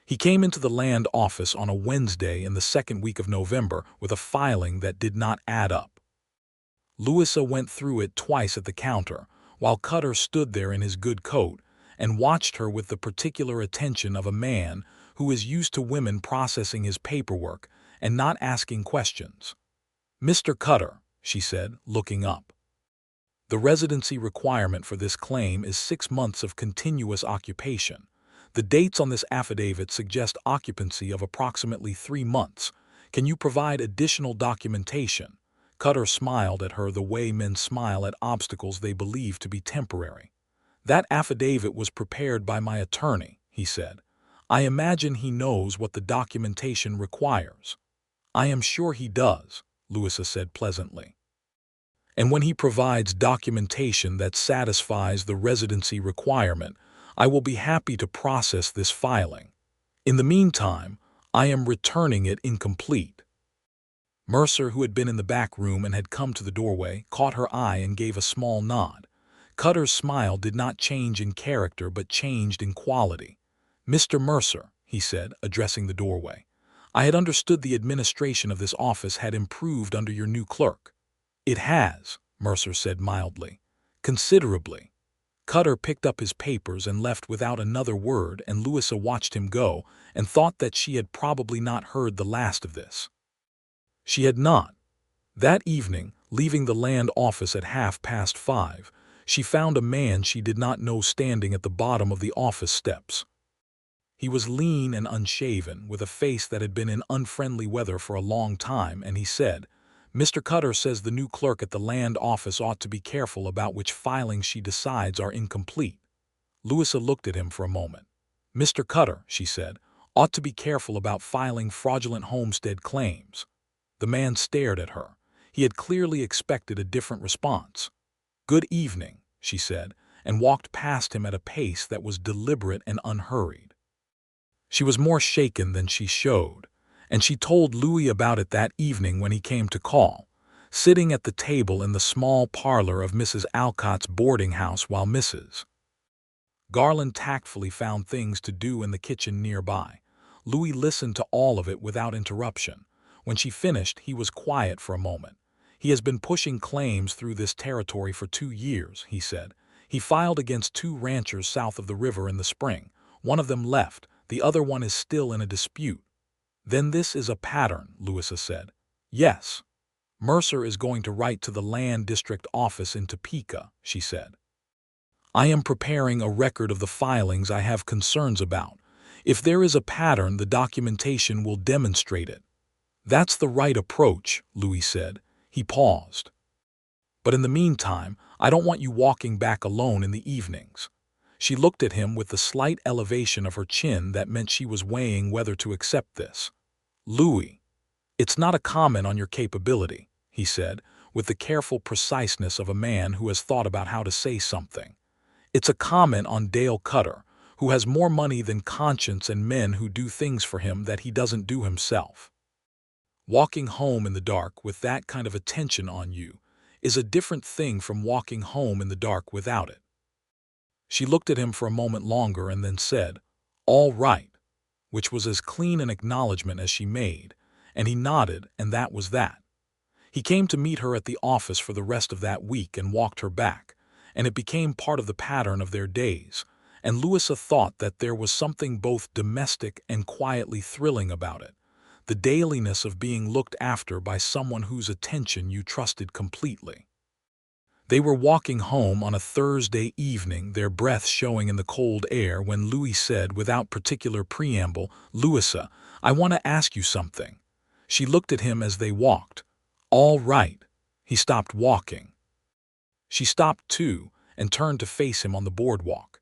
He came into the land office on a Wednesday in the second week of November with a filing that did not add up. Louisa went through it twice at the counter, while Cutter stood there in his good coat and watched her with the particular attention of a man who is used to women processing his paperwork and not asking questions. "Mr. Cutter," she said, looking up. "The residency requirement for this claim is 6 months of continuous occupation. The dates on this affidavit suggest occupancy of approximately 3 months. Can you provide additional documentation?" Cutter smiled at her the way men smile at obstacles they believe to be temporary. "That affidavit was prepared by my attorney," he said. "I imagine he knows what the documentation requires." "I am sure he does," Louisa said pleasantly. "And when he provides documentation that satisfies the residency requirement, I will be happy to process this filing. In the meantime, I am returning it incomplete." Mercer, who had been in the back room and had come to the doorway, caught her eye and gave a small nod. Cutter's smile did not change in character but changed in quality. "Mr. Mercer," he said, addressing the doorway, "I had understood the administration of this office had improved under your new clerk." "It has," Mercer said mildly. "Considerably." Cutter picked up his papers and left without another word, and Louisa watched him go and thought that she had probably not heard the last of this. She had not. That evening, leaving the land office at 5:30, she found a man she did not know standing at the bottom of the office steps. He was lean and unshaven, with a face that had been in unfriendly weather for a long time, and he said, "Mr. Cutter says the new clerk at the land office ought to be careful about which filings she decides are incomplete." Louisa looked at him for a moment. "Mr. Cutter," she said, "ought to be careful about filing fraudulent homestead claims." The man stared at her. He had clearly expected a different response. "Good evening," she said, and walked past him at a pace that was deliberate and unhurried. She was more shaken than she showed, and she told Louis about it that evening when he came to call, sitting at the table in the small parlor of Mrs. Alcott's boarding house while Mrs. Garland tactfully found things to do in the kitchen nearby. Louis listened to all of it without interruption. When she finished, he was quiet for a moment. "He has been pushing claims through this territory for 2 years, he said. "He filed against 2 ranchers south of the river in the spring. One of them left. The other one is still in a dispute." "Then this is a pattern," Louisa said. "Yes. Mercer is going to write to the land district office in Topeka," she said. "I am preparing a record of the filings I have concerns about. If there is a pattern, the documentation will demonstrate it." "That's the right approach," Louis said. He paused. "But in the meantime, I don't want you walking back alone in the evenings." She looked at him with the slight elevation of her chin that meant she was weighing whether to accept this. "Louis, it's not a comment on your capability," he said, with the careful preciseness of a man who has thought about how to say something. "It's a comment on Dale Cutter, who has more money than conscience and men who do things for him that he doesn't do himself. Walking home in the dark with that kind of attention on you is a different thing from walking home in the dark without it." She looked at him for a moment longer and then said, "All right," which was as clean an acknowledgment as she made, and he nodded, and that was that. He came to meet her at the office for the rest of that week and walked her back, and it became part of the pattern of their days, and Louisa thought that there was something both domestic and quietly thrilling about it. The dailiness of being looked after by someone whose attention you trusted completely. They were walking home on a Thursday evening, their breath showing in the cold air, when Louis said, without particular preamble, "Louisa, I want to ask you something." She looked at him as they walked. "All right." He stopped walking. She stopped too and turned to face him on the boardwalk.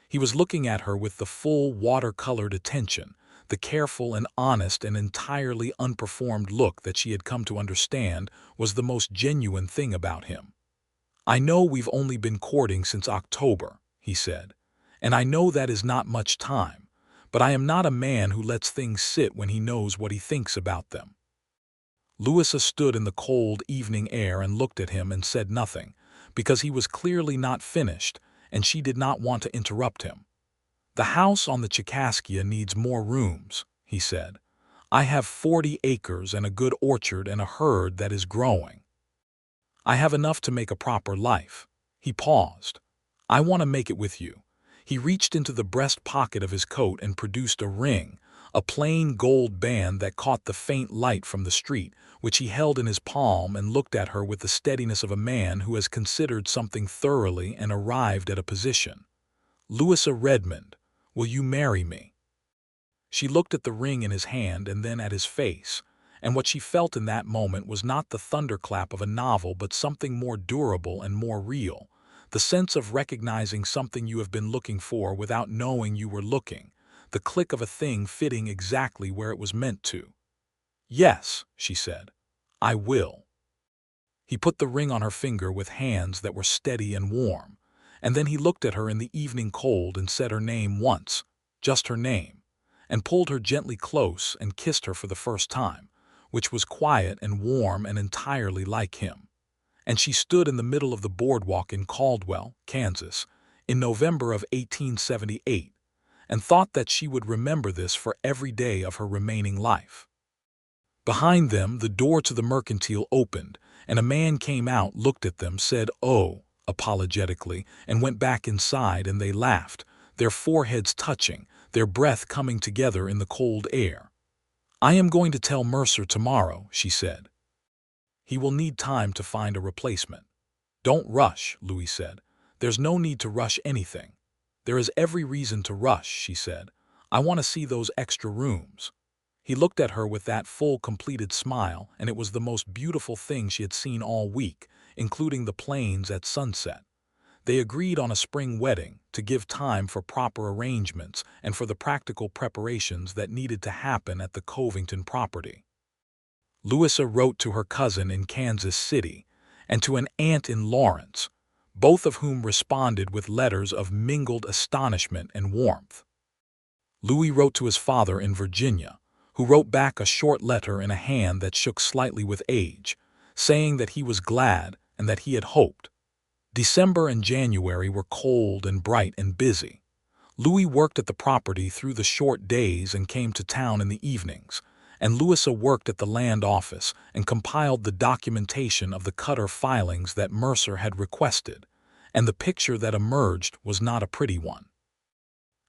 He was looking at her with the full water-colored attention, The careful and honest and entirely unperformed look that she had come to understand was the most genuine thing about him. "I know we've only been courting since October," he said, "and I know that is not much time, but I am not a man who lets things sit when he knows what he thinks about them." Louisa stood in the cold evening air and looked at him and said nothing, because he was clearly not finished, and she did not want to interrupt him. "The house on the Chicaskia needs more rooms," he said. "I have 40 acres and a good orchard and a herd that is growing. I have enough to make a proper life." He paused. "I want to make it with you." He reached into the breast pocket of his coat and produced a ring, a plain gold band that caught the faint light from the street, which he held in his palm and looked at her with the steadiness of a man who has considered something thoroughly and arrived at a position. "Louisa Redmond, will you marry me?" She looked at the ring in his hand and then at his face, and what she felt in that moment was not the thunderclap of a novel but something more durable and more real, the sense of recognizing something you have been looking for without knowing you were looking, the click of a thing fitting exactly where it was meant to. "Yes," she said, "I will." He put the ring on her finger with hands that were steady and warm, and then he looked at her in the evening cold and said her name once, just her name, and pulled her gently close and kissed her for the first time, which was quiet and warm and entirely like him. And she stood in the middle of the boardwalk in Caldwell, Kansas, in November of 1878, and thought that she would remember this for every day of her remaining life. Behind them, the door to the mercantile opened, and a man came out, looked at them, said "Oh," apologetically, and went back inside, and they laughed, their foreheads touching, their breath coming together in the cold air. "I am going to tell Mercer tomorrow," she said. "He will need time to find a replacement." "Don't rush," Louis said. "There's no need to rush anything." "There is every reason to rush," she said. "I want to see those extra rooms." He looked at her with that full, completed smile, and it was the most beautiful thing she had seen all week, including the plains at sunset. They agreed on a spring wedding, to give time for proper arrangements and for the practical preparations that needed to happen at the Covington property. Louisa wrote to her cousin in Kansas City and to an aunt in Lawrence, both of whom responded with letters of mingled astonishment and warmth. Louis wrote to his father in Virginia, who wrote back a short letter in a hand that shook slightly with age, saying that he was glad and that he had hoped. December and January were cold and bright and busy. Louis worked at the property through the short days and came to town in the evenings, and Louisa worked at the land office and compiled the documentation of the Cutter filings that Mercer had requested, and the picture that emerged was not a pretty one.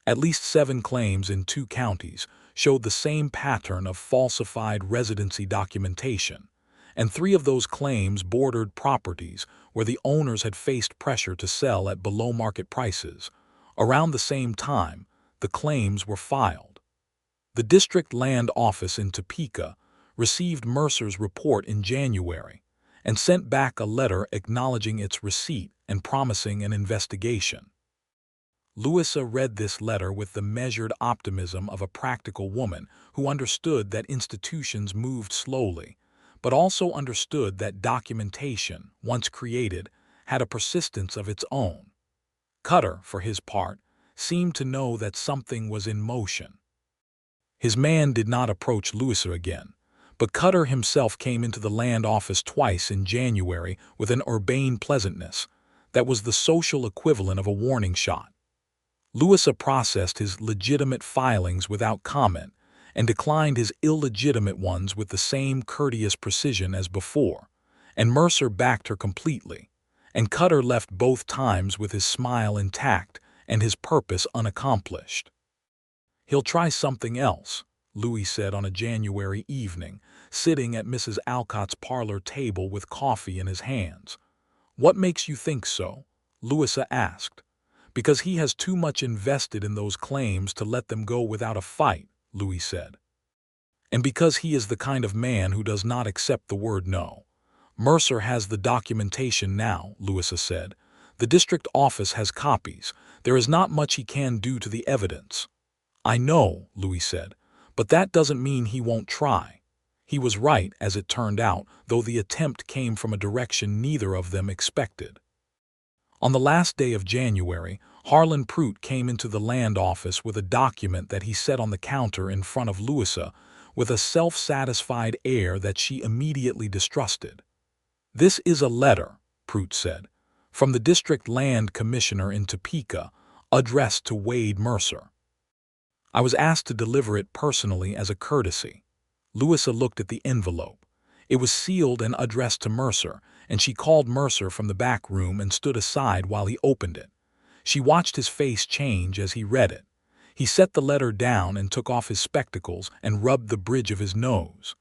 At least 7 claims in 2 counties showed the same pattern of falsified residency documentation, and 3 of those claims bordered properties where the owners had faced pressure to sell at below-market prices. Around the same time, the claims were filed. The district land office in Topeka received Mercer's report in January and sent back a letter acknowledging its receipt and promising an investigation. Louisa read this letter with the measured optimism of a practical woman who understood that institutions moved slowly, but also understood that documentation, once created, had a persistence of its own. Cutter, for his part, seemed to know that something was in motion. His man did not approach Louisa again, but Cutter himself came into the land office twice in January with an urbane pleasantness that was the social equivalent of a warning shot. Louisa processed his legitimate filings without comment and declined his illegitimate ones with the same courteous precision as before, and Mercer backed her completely, and Cutter left both times with his smile intact and his purpose unaccomplished. "He'll try something else," Louis said on a January evening, sitting at Mrs. Alcott's parlor table with coffee in his hands. "What makes you think so?" Louisa asked. "Because he has too much invested in those claims to let them go without a fight," Louis said. "And because he is the kind of man who does not accept the word no." "Mercer has the documentation now," Louisa said. "The district office has copies. There is not much he can do to the evidence." "I know," Louis said, But that doesn't mean he won't try. He was right, as it turned out, though the attempt came from a direction neither of them expected. On the last day of January, Harlan Prout came into the land office with a document that he set on the counter in front of Louisa with a self-satisfied air that she immediately distrusted. "This is a letter," Prout said, "from the District Land Commissioner in Topeka, addressed to Wade Mercer. I was asked to deliver it personally as a courtesy." Louisa looked at the envelope. It was sealed and addressed to Mercer, and she called Mercer from the back room and stood aside while he opened it. She watched his face change as he read it. He set the letter down and took off his spectacles and rubbed the bridge of his nose.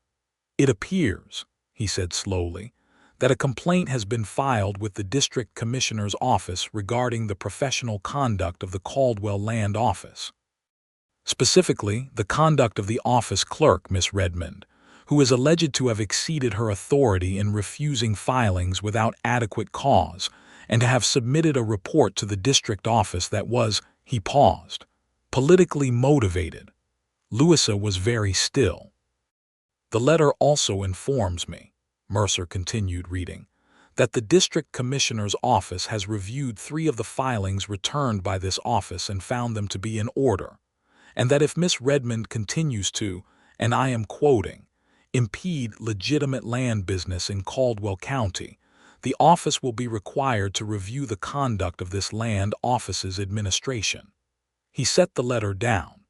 "It appears," he said slowly, "that a complaint has been filed with the District Commissioner's office regarding the professional conduct of the Caldwell Land Office. Specifically, the conduct of the office clerk, Miss Redmond, who is alleged to have exceeded her authority in refusing filings without adequate cause, and to have submitted a report to the district office that was," he paused, "politically motivated." Louisa was very still. "The letter also informs me," Mercer continued reading, "that the district commissioner's office has reviewed 3 of the filings returned by this office and found them to be in order, and that if Miss Redmond continues to, and I am quoting, impede legitimate land business in Caldwell County, the office will be required to review the conduct of this land office's administration." He set the letter down.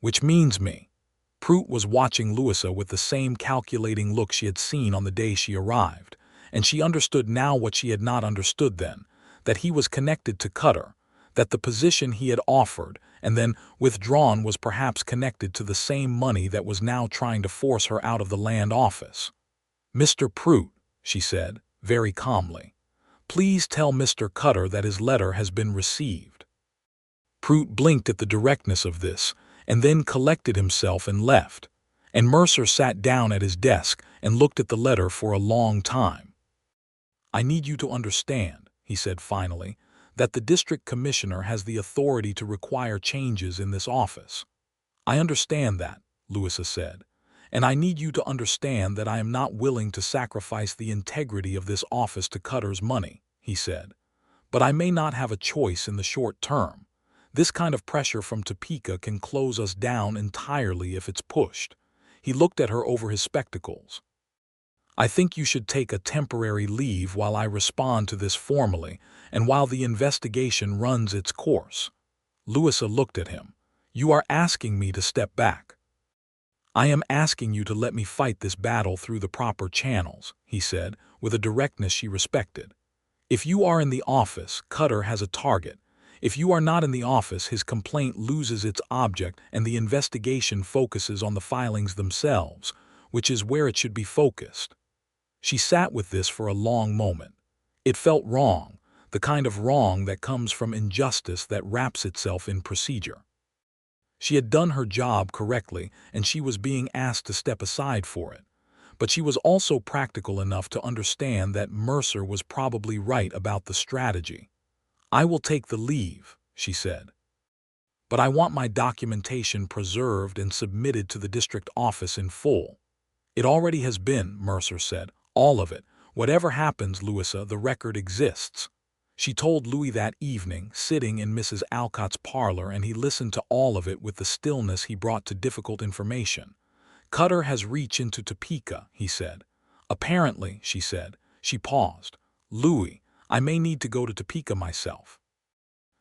"Which means me." Prout was watching Louisa with the same calculating look she had seen on the day she arrived, and she understood now what she had not understood then, that he was connected to Cutter, that the position he had offered and then withdrawn was perhaps connected to the same money that was now trying to force her out of the land office. "Mr. Prout," she said, very calmly, "please tell Mr. Cutter that his letter has been received." Prout blinked at the directness of this, and then collected himself and left, and Mercer sat down at his desk and looked at the letter for a long time. "I need you to understand," he said finally, "that the district commissioner has the authority to require changes in this office." "I understand that," Louisa said, "and I need you to understand that I am not willing to sacrifice the integrity of this office to Cutter's money," he said. "But I may not have a choice in the short term. This kind of pressure from Topeka can close us down entirely if it's pushed." He looked at her over his spectacles. "I think you should take a temporary leave while I respond to this formally and while the investigation runs its course." Louisa looked at him. "You are asking me to step back." "I am asking you to let me fight this battle through the proper channels," he said, with a directness she respected. "If you are in the office, Cutter has a target. If you are not in the office, his complaint loses its object and the investigation focuses on the filings themselves, which is where it should be focused." She sat with this for a long moment. It felt wrong, the kind of wrong that comes from injustice that wraps itself in procedure. She had done her job correctly, and she was being asked to step aside for it. But she was also practical enough to understand that Mercer was probably right about the strategy. "I will take the leave," she said. "But I want my documentation preserved and submitted to the district office in full." "It already has been," Mercer said. "All of it. Whatever happens, Louisa, the record exists." She told Louis that evening, sitting in Mrs. Alcott's parlor, and he listened to all of it with the stillness he brought to difficult information. "Cutter has reached into Topeka," he said. "Apparently," she said. She paused. "Louis, I may need to go to Topeka myself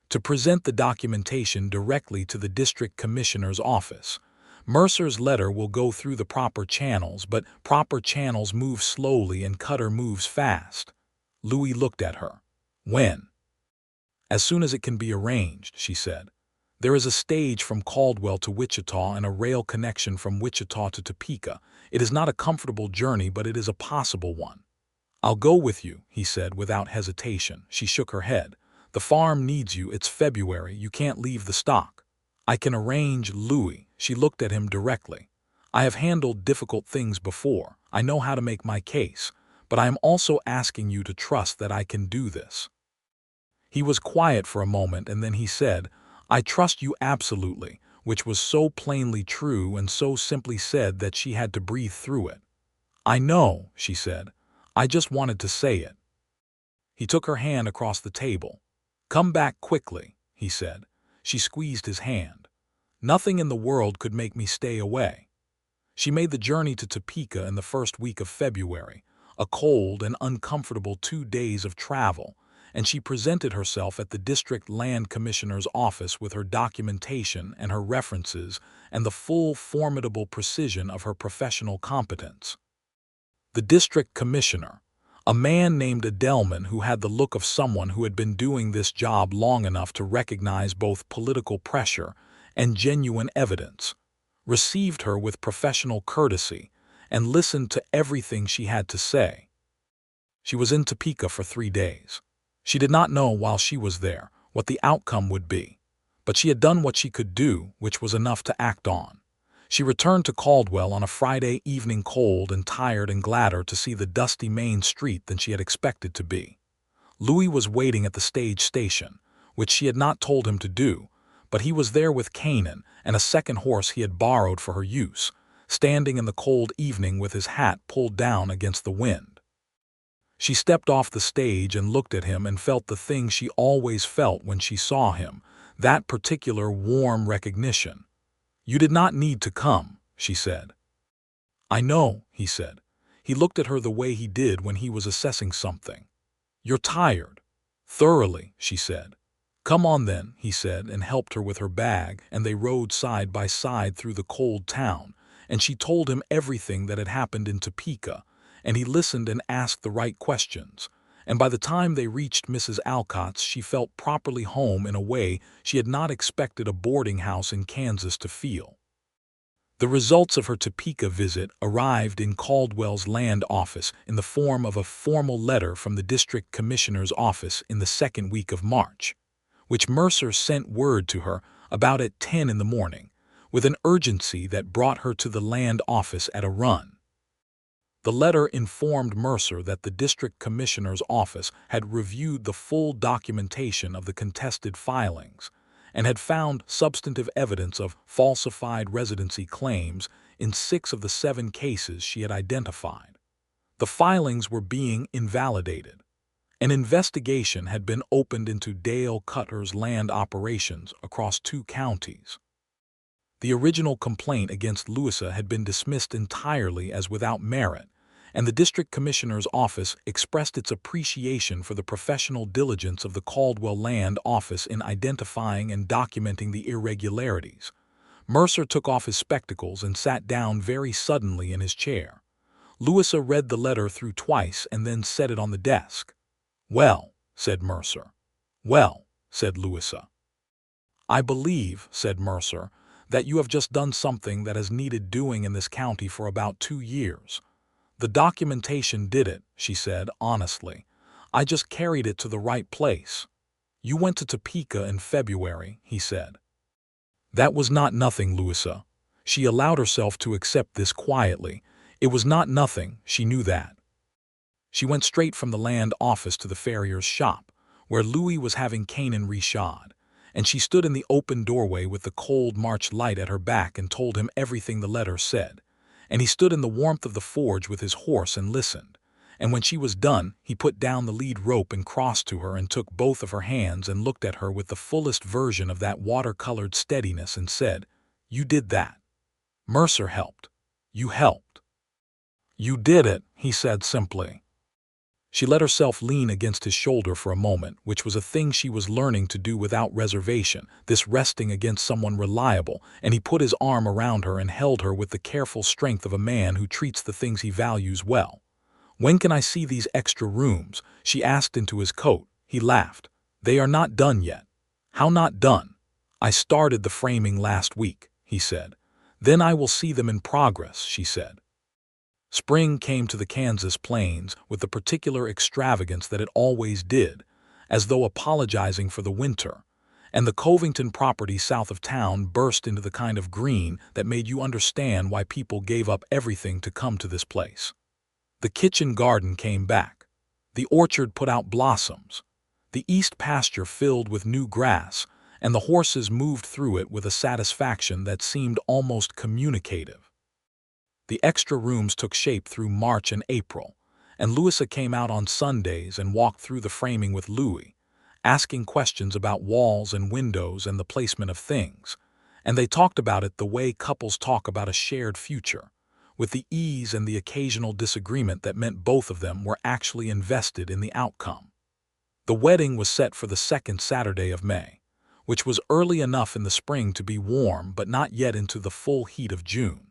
to present the documentation directly to the district commissioner's office. Mercer's letter will go through the proper channels, but proper channels move slowly and Cutter moves fast." Louis looked at her. "When?" "As soon as it can be arranged," she said. "There is a stage from Caldwell to Wichita and a rail connection from Wichita to Topeka. It is not a comfortable journey, but it is a possible one." "I'll go with you," he said without hesitation. She shook her head. "The farm needs you. It's February. You can't leave the stock." "I can arrange, Louis." She looked at him directly. "I have handled difficult things before. I know how to make my case. But I am also asking you to trust that I can do this." He was quiet for a moment, and then he said, "I trust you absolutely. which was so plainly true and so simply said that she had to breathe through it. "I know," she said. "I just wanted to say it." He took her hand across the table. "Come back quickly," he said. She squeezed his hand. "Nothing in the world could make me stay away." She made the journey to Topeka in the first week of February, a cold and uncomfortable 2 days of travel, and she presented herself at the District Land Commissioner's office with her documentation and her references and the full formidable precision of her professional competence. The District Commissioner, a man named Adelman who had the look of someone who had been doing this job long enough to recognize both political pressure and genuine evidence, received her with professional courtesy and listened to everything she had to say. She was in Topeka for 3 days. She did not know while she was there what the outcome would be, but she had done what she could do, which was enough to act on. She returned to Caldwell on a Friday evening, cold and tired and gladder to see the dusty main street than she had expected to be. Louis was waiting at the stage station, which she had not told him to do, but he was there with Canaan and a second horse he had borrowed for her use, standing in the cold evening with his hat pulled down against the wind. She stepped off the stage and looked at him and felt the thing she always felt when she saw him, that particular warm recognition. "You did not need to come," she said. "I know," he said. He looked at her the way he did when he was assessing something. "You're tired." "Thoroughly," she said. "Come on then," he said, and helped her with her bag, and they rode side by side through the cold town, and she told him everything that had happened in Topeka, and he listened and asked the right questions, and by the time they reached Mrs. Alcott's she felt properly home in a way she had not expected a boarding house in Kansas to feel. The results of her Topeka visit arrived in Caldwell's land office in the form of a formal letter from the District Commissioner's office in the second week of March, which Mercer sent word to her about at 10 in the morning, with an urgency that brought her to the land office at a run. The letter informed Mercer that the District Commissioner's office had reviewed the full documentation of the contested filings and had found substantive evidence of falsified residency claims in 6 of the 7 cases she had identified. The filings were being invalidated. An investigation had been opened into Dale Cutter's land operations across 2 counties. The original complaint against Louisa had been dismissed entirely as without merit, and the District Commissioner's office expressed its appreciation for the professional diligence of the Caldwell Land Office in identifying and documenting the irregularities. Mercer took off his spectacles and sat down very suddenly in his chair. Louisa read the letter through twice and then set it on the desk. "Well," said Mercer. "Well," said Louisa. "I believe," said Mercer, "that you have just done something that has needed doing in this county for about 2 years. The documentation did it," she said honestly. "I just carried it to the right place." "You went to Topeka in February," he said. That was not nothing, Louisa. She allowed herself to accept this quietly. It was not nothing, she knew that. She went straight from the land office to the farrier's shop, where Louis was having Canaan reshod, and she stood in the open doorway with the cold March light at her back and told him everything the letter said. And he stood in the warmth of the forge with his horse and listened. And when she was done, he put down the lead rope and crossed to her and took both of her hands and looked at her with the fullest version of that watercolored steadiness and said, "You did that. Mercer helped. You helped." "You did it," he said simply. She let herself lean against his shoulder for a moment, which was a thing she was learning to do without reservation, this resting against someone reliable, and he put his arm around her and held her with the careful strength of a man who treats the things he values well. "When can I see these extra rooms?" she asked into his coat. He laughed. "They are not done yet." "How not done?" "I started the framing last week," he said. "Then I will see them in progress," she said. Spring came to the Kansas plains with the particular extravagance that it always did, as though apologizing for the winter, and the Covington property south of town burst into the kind of green that made you understand why people gave up everything to come to this place. The kitchen garden came back. The orchard put out blossoms. The east pasture filled with new grass, and the horses moved through it with a satisfaction that seemed almost communicative. The extra rooms took shape through March and April, and Louisa came out on Sundays and walked through the framing with Louis, asking questions about walls and windows and the placement of things, and they talked about it the way couples talk about a shared future, with the ease and the occasional disagreement that meant both of them were actually invested in the outcome. The wedding was set for the second Saturday of May, which was early enough in the spring to be warm but not yet into the full heat of June.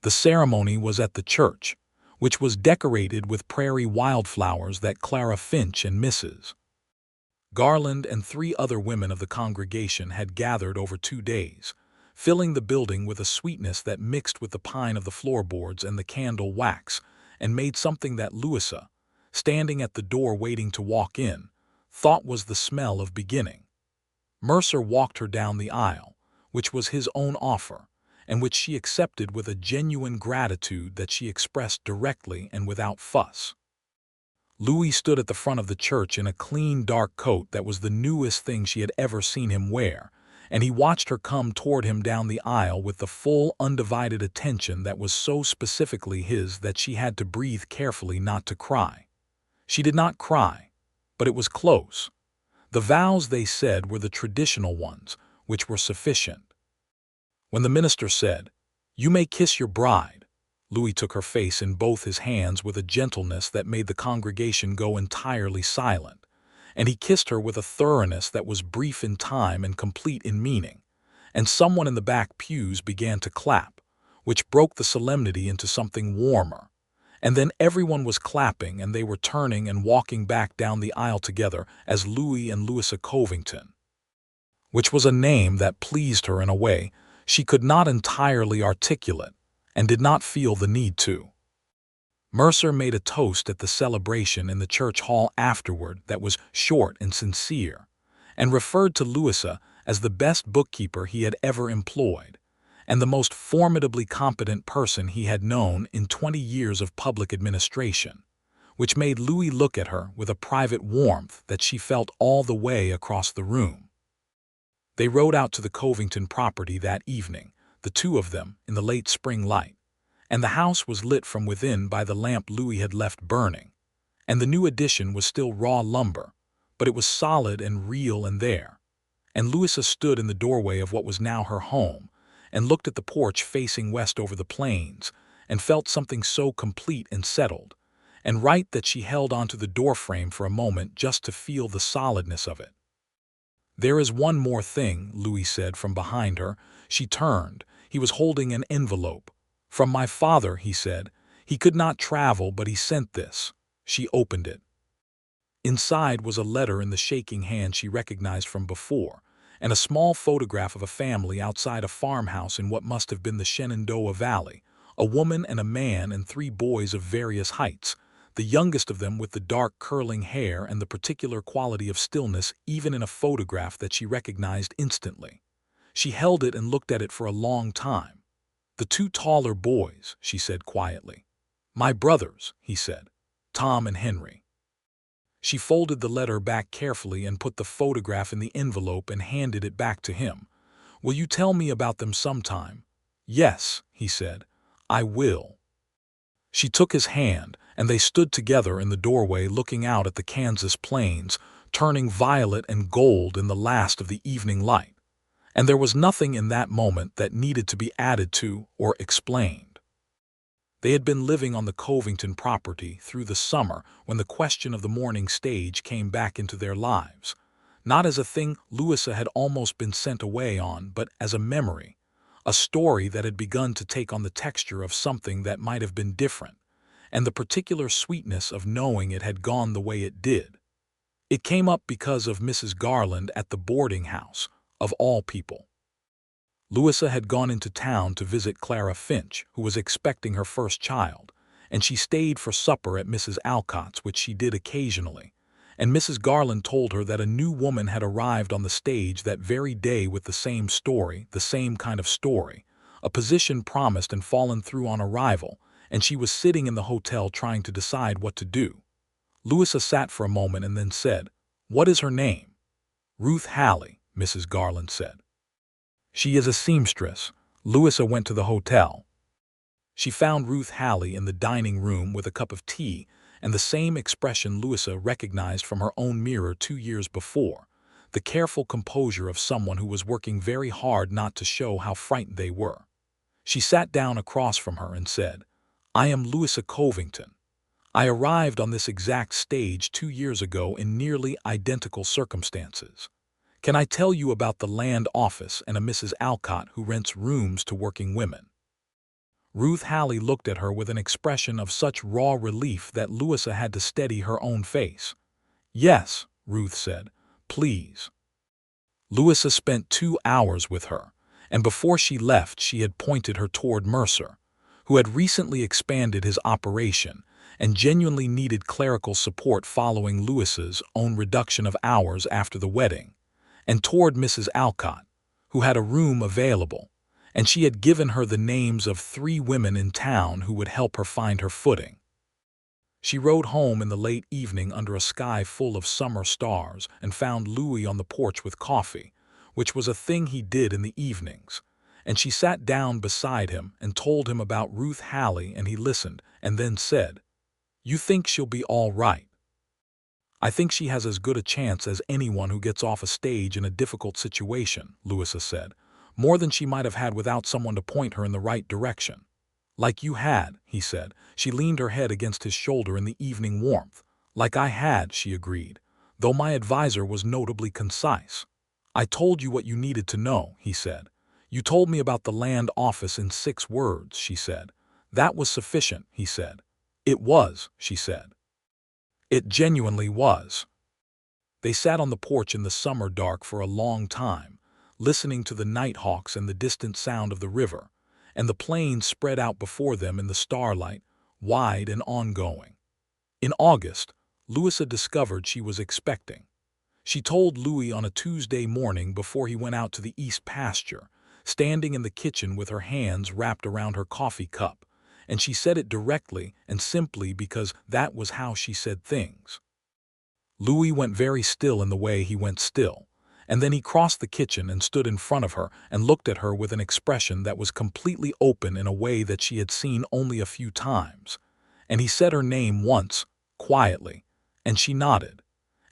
The ceremony was at the church, which was decorated with prairie wildflowers that Clara Finch and Mrs. Garland and 3 other women of the congregation had gathered over 2 days, filling the building with a sweetness that mixed with the pine of the floorboards and the candle wax and made something that Louisa, standing at the door waiting to walk in, thought was the smell of beginning. Mercer walked her down the aisle, which was his own offer, and which she accepted with a genuine gratitude that she expressed directly and without fuss. Louis stood at the front of the church in a clean dark coat that was the newest thing she had ever seen him wear, and he watched her come toward him down the aisle with the full, undivided attention that was so specifically his that she had to breathe carefully not to cry. She did not cry, but it was close. The vows they said were the traditional ones, which were sufficient. When the minister said, "You may kiss your bride," Louis took her face in both his hands with a gentleness that made the congregation go entirely silent, and he kissed her with a thoroughness that was brief in time and complete in meaning, and someone in the back pews began to clap, which broke the solemnity into something warmer. And then everyone was clapping and they were turning and walking back down the aisle together as Louis and Louisa Covington, which was a name that pleased her in a way she could not entirely articulate and did not feel the need to. Mercer made a toast at the celebration in the church hall afterward that was short and sincere, and referred to Louisa as the best bookkeeper he had ever employed, and the most formidably competent person he had known in 20 years of public administration, which made Louis look at her with a private warmth that she felt all the way across the room. They rode out to the Covington property that evening, the 2 of them, in the late spring light, and the house was lit from within by the lamp Louis had left burning, and the new addition was still raw lumber, but it was solid and real and there, and Louisa stood in the doorway of what was now her home, and looked at the porch facing west over the plains, and felt something so complete and settled, and right that she held onto the doorframe for a moment just to feel the solidness of it. "There is one more thing," Louis said from behind her. She turned. He was holding an envelope. "From my father," he said. "He could not travel, but he sent this." She opened it. Inside was a letter in the shaking hand she recognized from before, and a small photograph of a family outside a farmhouse in what must have been the Shenandoah Valley, a woman and a man and 3 boys of various heights, the youngest of them with the dark curling hair and the particular quality of stillness even in a photograph that she recognized instantly. She held it and looked at it for a long time. "The 2 taller boys," she said quietly. "My brothers," he said, "Tom and Henry." She folded the letter back carefully and put the photograph in the envelope and handed it back to him. "Will you tell me about them sometime?" "Yes," he said, "I will." She took his hand, and they stood together in the doorway looking out at the Kansas plains, turning violet and gold in the last of the evening light. And there was nothing in that moment that needed to be added to or explained. They had been living on the Covington property through the summer when the question of the morning stage came back into their lives, not as a thing Louisa had almost been sent away on, but as a memory, a story that had begun to take on the texture of something that might have been different, and the particular sweetness of knowing it had gone the way it did. It came up because of Mrs. Garland at the boarding house, of all people. Louisa had gone into town to visit Clara Finch, who was expecting her first child, and she stayed for supper at Mrs. Alcott's, which she did occasionally, and Mrs. Garland told her that a new woman had arrived on the stage that very day with the same story, the same kind of story, a position promised and fallen through on arrival, and she was sitting in the hotel trying to decide what to do. Louisa sat for a moment and then said, "What is her name?" "Ruth Halley," Mrs. Garland said. She is a seamstress. Louisa went to the hotel. She found Ruth Haley in the dining room with a cup of tea and the same expression Louisa recognized from her own mirror 2 years before, the careful composure of someone who was working very hard not to show how frightened they were. She sat down across from her and said, "I am Louisa Covington. I arrived on this exact stage 2 years ago in nearly identical circumstances. Can I tell you about the land office and a Mrs. Alcott who rents rooms to working women?" Ruth Haley looked at her with an expression of such raw relief that Louisa had to steady her own face. "Yes," Ruth said, "please." Louisa spent 2 hours with her, and before she left she had pointed her toward Mercer, who had recently expanded his operation and genuinely needed clerical support following Louisa's own reduction of hours after the wedding, and toward Mrs. Alcott, who had a room available, and she had given her the names of 3 women in town who would help her find her footing. She rode home in the late evening under a sky full of summer stars and found Louis on the porch with coffee, which was a thing he did in the evenings, and she sat down beside him and told him about Ruth Haley, and he listened and then said, "You think she'll be all right?" "I think she has as good a chance as anyone who gets off a stage in a difficult situation," Louisa said, "more than she might have had without someone to point her in the right direction." "Like you had," he said. She leaned her head against his shoulder in the evening warmth. "Like I had," she agreed, though my advisor was notably concise. "I told you what you needed to know," he said. "You told me about the land office in 6 words," she said. "That was sufficient," he said. "It was," she said. "It genuinely was." They sat on the porch in the summer dark for a long time, listening to the nighthawks and the distant sound of the river, and the plains spread out before them in the starlight, wide and ongoing. In August, Louisa discovered she was expecting. She told Louis on a Tuesday morning before he went out to the east pasture, standing in the kitchen with her hands wrapped around her coffee cup, and she said it directly and simply because that was how she said things. Louis went very still in the way he went still, and then he crossed the kitchen and stood in front of her and looked at her with an expression that was completely open in a way that she had seen only a few times. And he said her name once, quietly, and she nodded,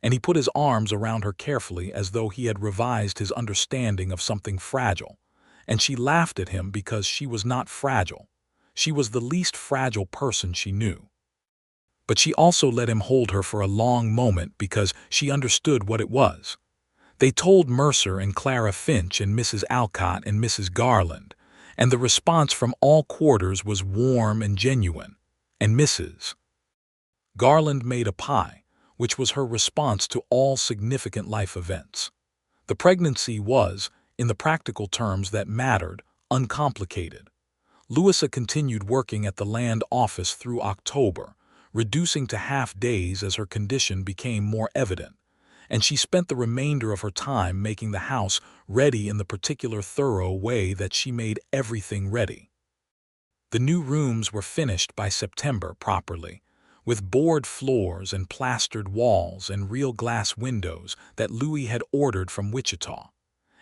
and he put his arms around her carefully as though he had revised his understanding of something fragile, and she laughed at him because she was not fragile. She was the least fragile person she knew. But she also let him hold her for a long moment because she understood what it was. They told Mercer and Clara Finch and Mrs. Alcott and Mrs. Garland, and the response from all quarters was warm and genuine, and Mrs. Garland made a pie, which was her response to all significant life events. The pregnancy was, in the practical terms that mattered, uncomplicated. Louisa continued working at the land office through October, reducing to half-days as her condition became more evident, and she spent the remainder of her time making the house ready in the particular thorough way that she made everything ready. The new rooms were finished by September properly, with board floors and plastered walls and real glass windows that Louis had ordered from Wichita,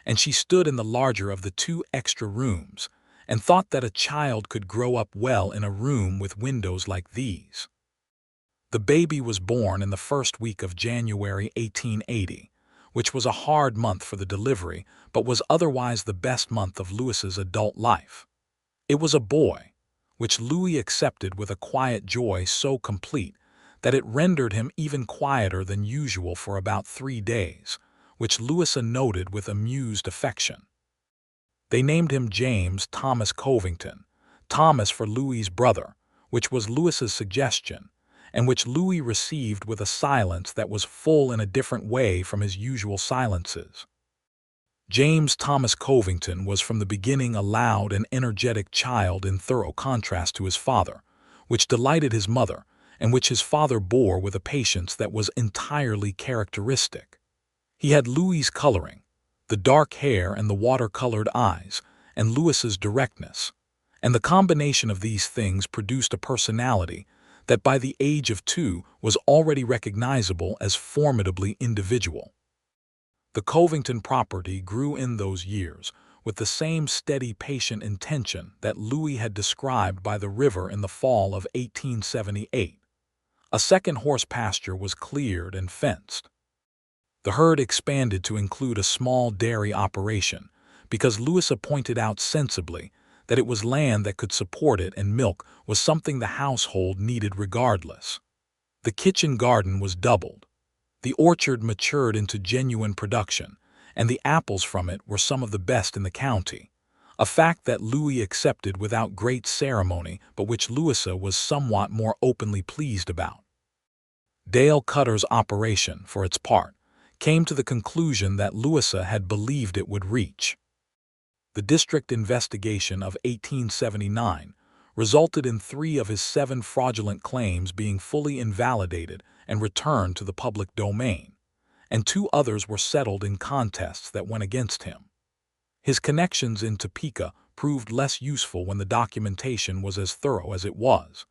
and she stood in the larger of the 2 extra rooms and thought that a child could grow up well in a room with windows like these. The baby was born in the first week of January 1880, which was a hard month for the delivery, but was otherwise the best month of Louis's adult life. It was a boy, which Louis accepted with a quiet joy so complete that it rendered him even quieter than usual for about 3 days, which Louisa noted with amused affection. They named him James Thomas Covington, Thomas for Louis's brother, which was Louis's suggestion, and which Louis received with a silence that was full in a different way from his usual silences. James Thomas Covington was from the beginning a loud and energetic child in thorough contrast to his father, which delighted his mother, and which his father bore with a patience that was entirely characteristic. He had Louis's coloring, the dark hair and the water-colored eyes, and Louis's directness, and the combination of these things produced a personality that by the age of 2 was already recognizable as formidably individual. The Covington property grew in those years with the same steady, patient intention that Louis had described by the river in the fall of 1878. A second horse pasture was cleared and fenced. The herd expanded to include a small dairy operation because Louisa pointed out sensibly that it was land that could support it, and milk was something the household needed regardless. The kitchen garden was doubled. The orchard matured into genuine production, and the apples from it were some of the best in the county, a fact that Louis accepted without great ceremony but which Louisa was somewhat more openly pleased about. Dale Cutter's operation, for its part, came to the conclusion that Louisa had believed it would reach. The district investigation of 1879 resulted in 3 of his 7 fraudulent claims being fully invalidated and returned to the public domain, and 2 others were settled in contests that went against him. His connections in Topeka proved less useful when the documentation was as thorough as it was,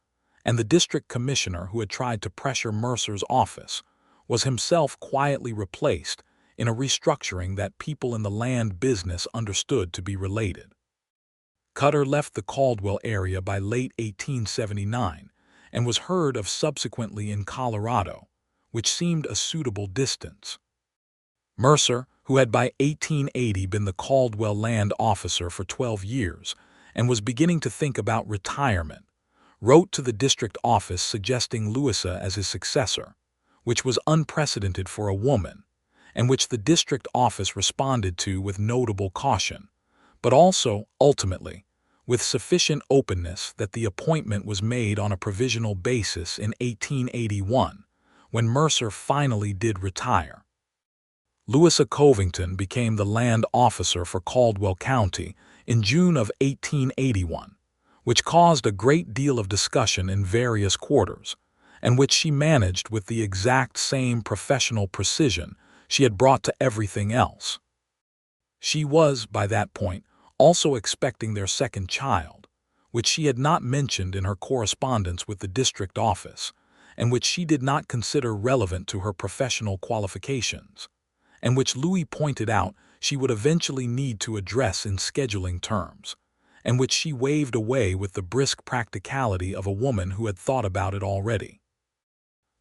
and the district commissioner who had tried to pressure Mercer's office was himself quietly replaced in a restructuring that people in the land business understood to be related. Cutter left the Caldwell area by late 1879 and was heard of subsequently in Colorado, which seemed a suitable distance. Mercer, who had by 1880 been the Caldwell land officer for 12 years and was beginning to think about retirement, wrote to the district office suggesting Louisa as his successor, which was unprecedented for a woman, and which the district office responded to with notable caution, but also, ultimately, with sufficient openness that the appointment was made on a provisional basis in 1881, when Mercer finally did retire. Louisa Covington became the land officer for Caldwell County in June of 1881, which caused a great deal of discussion in various quarters, and which she managed with the exact same professional precision she had brought to everything else. She was, by that point, also expecting their second child, which she had not mentioned in her correspondence with the district office, and which she did not consider relevant to her professional qualifications, and which Louis pointed out she would eventually need to address in scheduling terms, and which she waved away with the brisk practicality of a woman who had thought about it already.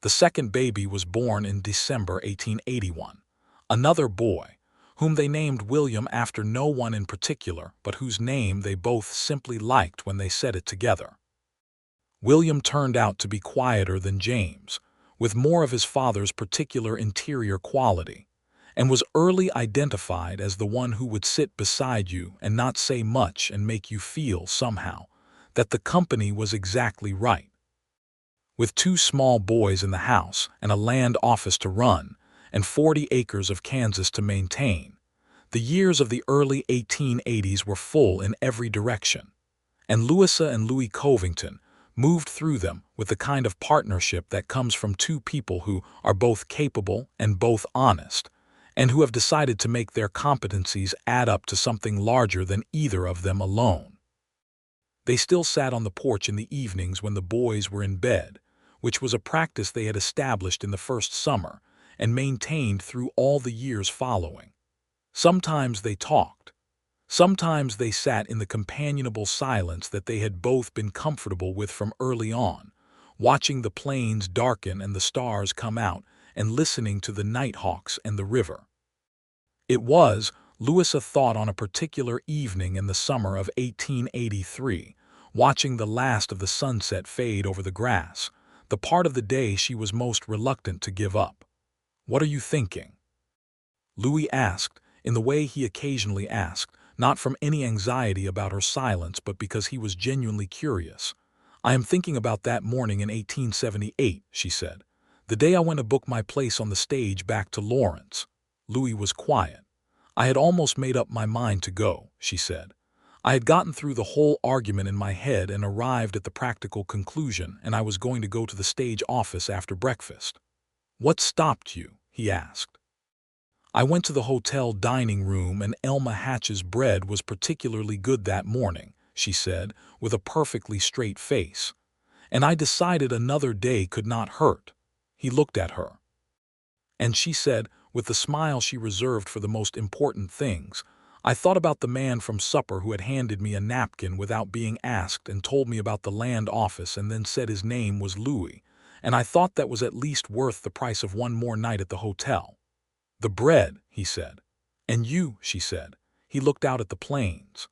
The second baby was born in December 1881, another boy, whom they named William after no one in particular but whose name they both simply liked when they said it together. William turned out to be quieter than James, with more of his father's particular interior quality, and was early identified as the one who would sit beside you and not say much and make you feel, somehow, that the company was exactly right. With 2 small boys in the house and a land office to run and 40 acres of Kansas to maintain, the years of the early 1880s were full in every direction, and Louisa and Louis Covington moved through them with the kind of partnership that comes from 2 people who are both capable and both honest, and who have decided to make their competencies add up to something larger than either of them alone. They still sat on the porch in the evenings when the boys were in bed, which was a practice they had established in the first summer and maintained through all the years following. Sometimes they talked. Sometimes they sat in the companionable silence that they had both been comfortable with from early on, watching the plains darken and the stars come out and listening to the nighthawks and the river. It was, Louisa thought on a particular evening in the summer of 1883, watching the last of the sunset fade over the grass, the part of the day she was most reluctant to give up. "What are you thinking?" Louis asked, in the way he occasionally asked, not from any anxiety about her silence but because he was genuinely curious. "I am thinking about that morning in 1878, she said. "The day I went to book my place on the stage back to Lawrence." Louis was quiet. "I had almost made up my mind to go," she said. "I had gotten through the whole argument in my head and arrived at the practical conclusion, and I was going to go to the stage office after breakfast." "What stopped you?" he asked. "I went to the hotel dining room and Elma Hatch's bread was particularly good that morning," she said, with a perfectly straight face. "And I decided another day could not hurt." He looked at her. "And," she said, with the smile she reserved for the most important things. "I thought about the man from supper who had handed me a napkin without being asked and told me about the land office and then said his name was Louis, and I thought that was at least worth the price of one more night at the hotel." "The bread," he said. "And you," she said. He looked out at the plains.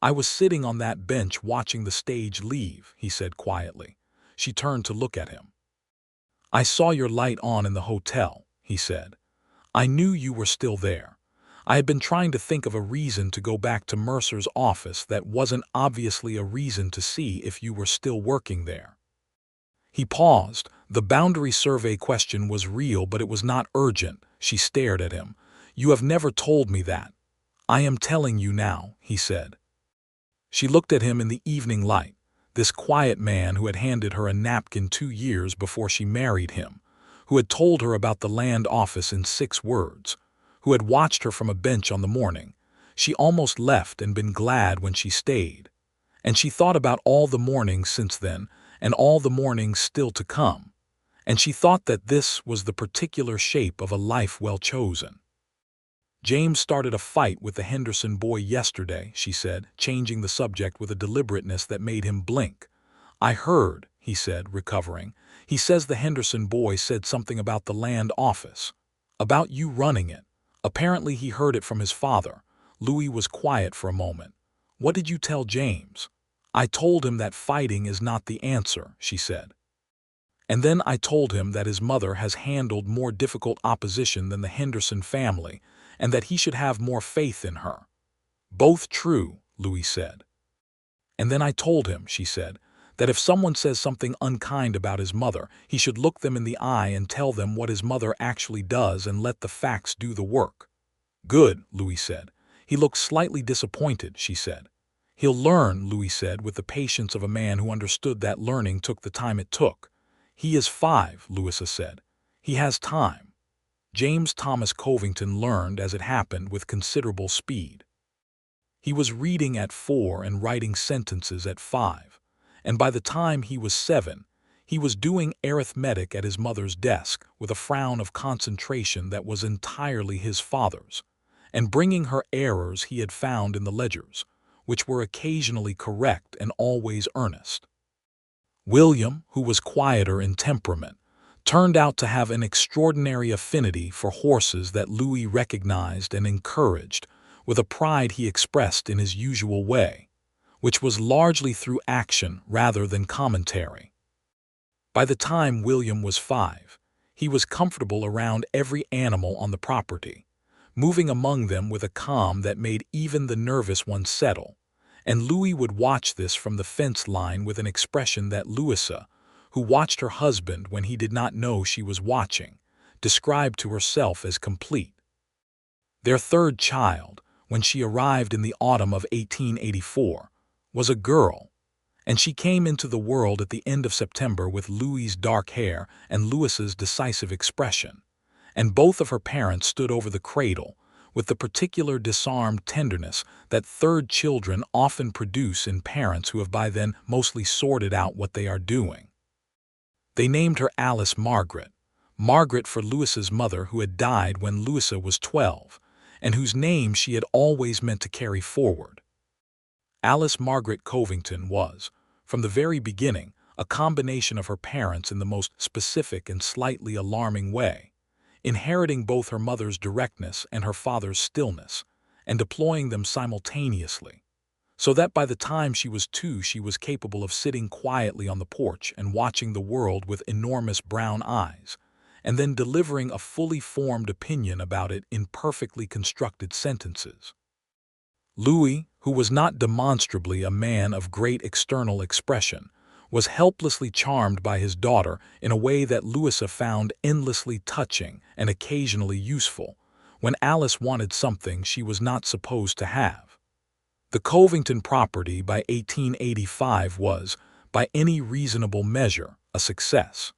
"I was sitting on that bench watching the stage leave," he said quietly. She turned to look at him. "I saw your light on in the hotel," he said. "I knew you were still there. I had been trying to think of a reason to go back to Mercer's office that wasn't obviously a reason to see if you were still working there." He paused. The boundary survey question was real, but it was not urgent. She stared at him. "You have never told me that." "I am telling you now," he said. She looked at him in the evening light, this quiet man who had handed her a napkin 2 years before she married him, who had told her about the land office in 6 words, who had watched her from a bench on the morning. She almost left and been glad when she stayed. And she thought about all the mornings since then, and all the mornings still to come. And she thought that this was the particular shape of a life well chosen. "James started a fight with the Henderson boy yesterday," she said, changing the subject with a deliberateness that made him blink. "I heard," he said, recovering. "He says the Henderson boy said something about the land office. About you running it. Apparently he heard it from his father." Louis was quiet for a moment. "What did you tell James?" "I told him that fighting is not the answer," she said. "And then I told him that his mother has handled more difficult opposition than the Henderson family, and that he should have more faith in her." "Both true," Louis said. "And then I told him," she said, "that if someone says something unkind about his mother, he should look them in the eye and tell them what his mother actually does and let the facts do the work." "Good," Louis said. "He looked slightly disappointed," she said. "He'll learn," Louis said, with the patience of a man who understood that learning took the time it took. "He is 5, Louisa said. "He has time." James Thomas Covington learned, as it happened, with considerable speed. He was reading at 4 and writing sentences at 5, and by the time he was 7, he was doing arithmetic at his mother's desk with a frown of concentration that was entirely his father's, and bringing her errors he had found in the ledgers, which were occasionally correct and always earnest. William, who was quieter in temperament, turned out to have an extraordinary affinity for horses that Louis recognized and encouraged with a pride he expressed in his usual way, which was largely through action rather than commentary. By the time William was 5, he was comfortable around every animal on the property, moving among them with a calm that made even the nervous one settle, and Louis would watch this from the fence line with an expression that Louisa, who watched her husband when he did not know she was watching, described to herself as complete. Their 3rd child, when she arrived in the autumn of 1884, was a girl, and she came into the world at the end of September with Louis's dark hair and Louisa's decisive expression, and both of her parents stood over the cradle with the particular disarmed tenderness that 3rd children often produce in parents who have by then mostly sorted out what they are doing. They named her Alice Margaret, Margaret for Louisa's mother who had died when Louisa was 12, and whose name she had always meant to carry forward. Alice Margaret Covington was, from the very beginning, a combination of her parents in the most specific and slightly alarming way, inheriting both her mother's directness and her father's stillness, and deploying them simultaneously, so that by the time she was 2 she was capable of sitting quietly on the porch and watching the world with enormous brown eyes, and then delivering a fully formed opinion about it in perfectly constructed sentences. Louis, who was not demonstrably a man of great external expression, was helplessly charmed by his daughter in a way that Louisa found endlessly touching and occasionally useful, when Alice wanted something she was not supposed to have. The Covington property by 1885 was, by any reasonable measure, a success.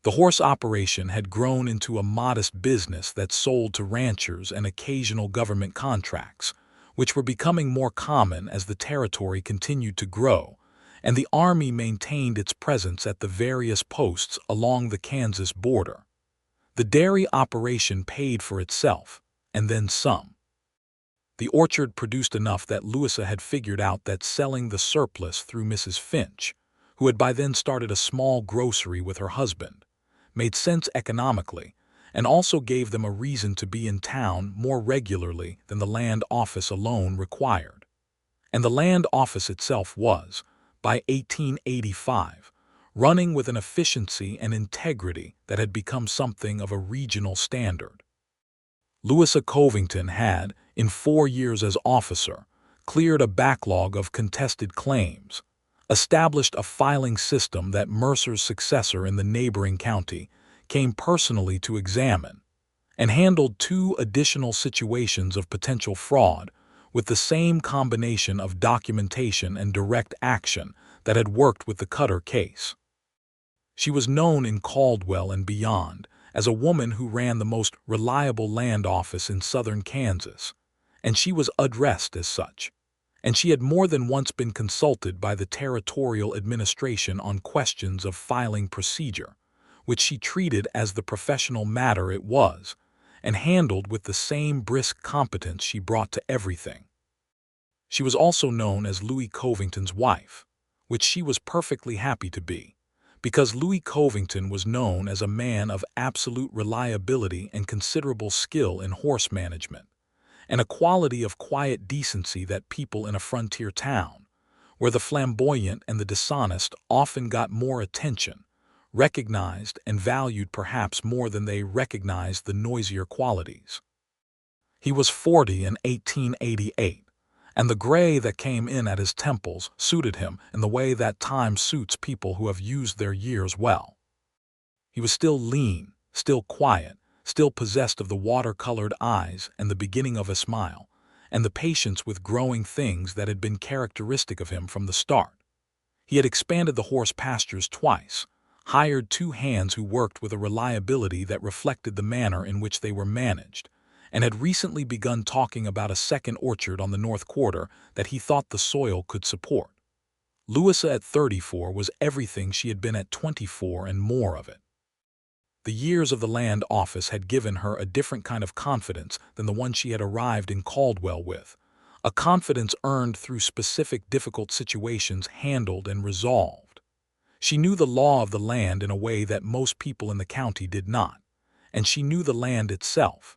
The horse operation had grown into a modest business that sold to ranchers and occasional government contracts, which were becoming more common as the territory continued to grow, and the Army maintained its presence at the various posts along the Kansas border. The dairy operation paid for itself, and then some. The orchard produced enough that Louisa had figured out that selling the surplus through Mrs. Finch, who had by then started a small grocery with her husband, made sense economically, and also gave them a reason to be in town more regularly than the land office alone required. And the land office itself was, by 1885, running with an efficiency and integrity that had become something of a regional standard. Louisa Covington had, in 4 years as officer, cleared a backlog of contested claims, established a filing system that Mercer's successor in the neighboring county came personally to examine, and handled 2 additional situations of potential fraud with the same combination of documentation and direct action that had worked with the Cutter case. She was known in Caldwell and beyond as a woman who ran the most reliable land office in southern Kansas, and she was addressed as such. And she had more than once been consulted by the territorial administration on questions of filing procedure, which she treated as the professional matter it was, and handled with the same brisk competence she brought to everything. She was also known as Louis Covington's wife, which she was perfectly happy to be, because Louis Covington was known as a man of absolute reliability and considerable skill in horse management, and a quality of quiet decency that people in a frontier town, where the flamboyant and the dishonest often got more attention, recognized and valued perhaps more than they recognized the noisier qualities. He was 40 in 1888, and the gray that came in at his temples suited him in the way that time suits people who have used their years well. He was still lean, still quiet, still possessed of the water-colored eyes and the beginning of a smile, and the patience with growing things that had been characteristic of him from the start. He had expanded the horse pastures twice, hired 2 hands who worked with a reliability that reflected the manner in which they were managed, and had recently begun talking about a second orchard on the North Quarter that he thought the soil could support. Louisa at 34 was everything she had been at 24 and more of it. The years of the land office had given her a different kind of confidence than the one she had arrived in Caldwell with, a confidence earned through specific difficult situations handled and resolved. She knew the law of the land in a way that most people in the county did not, and she knew the land itself,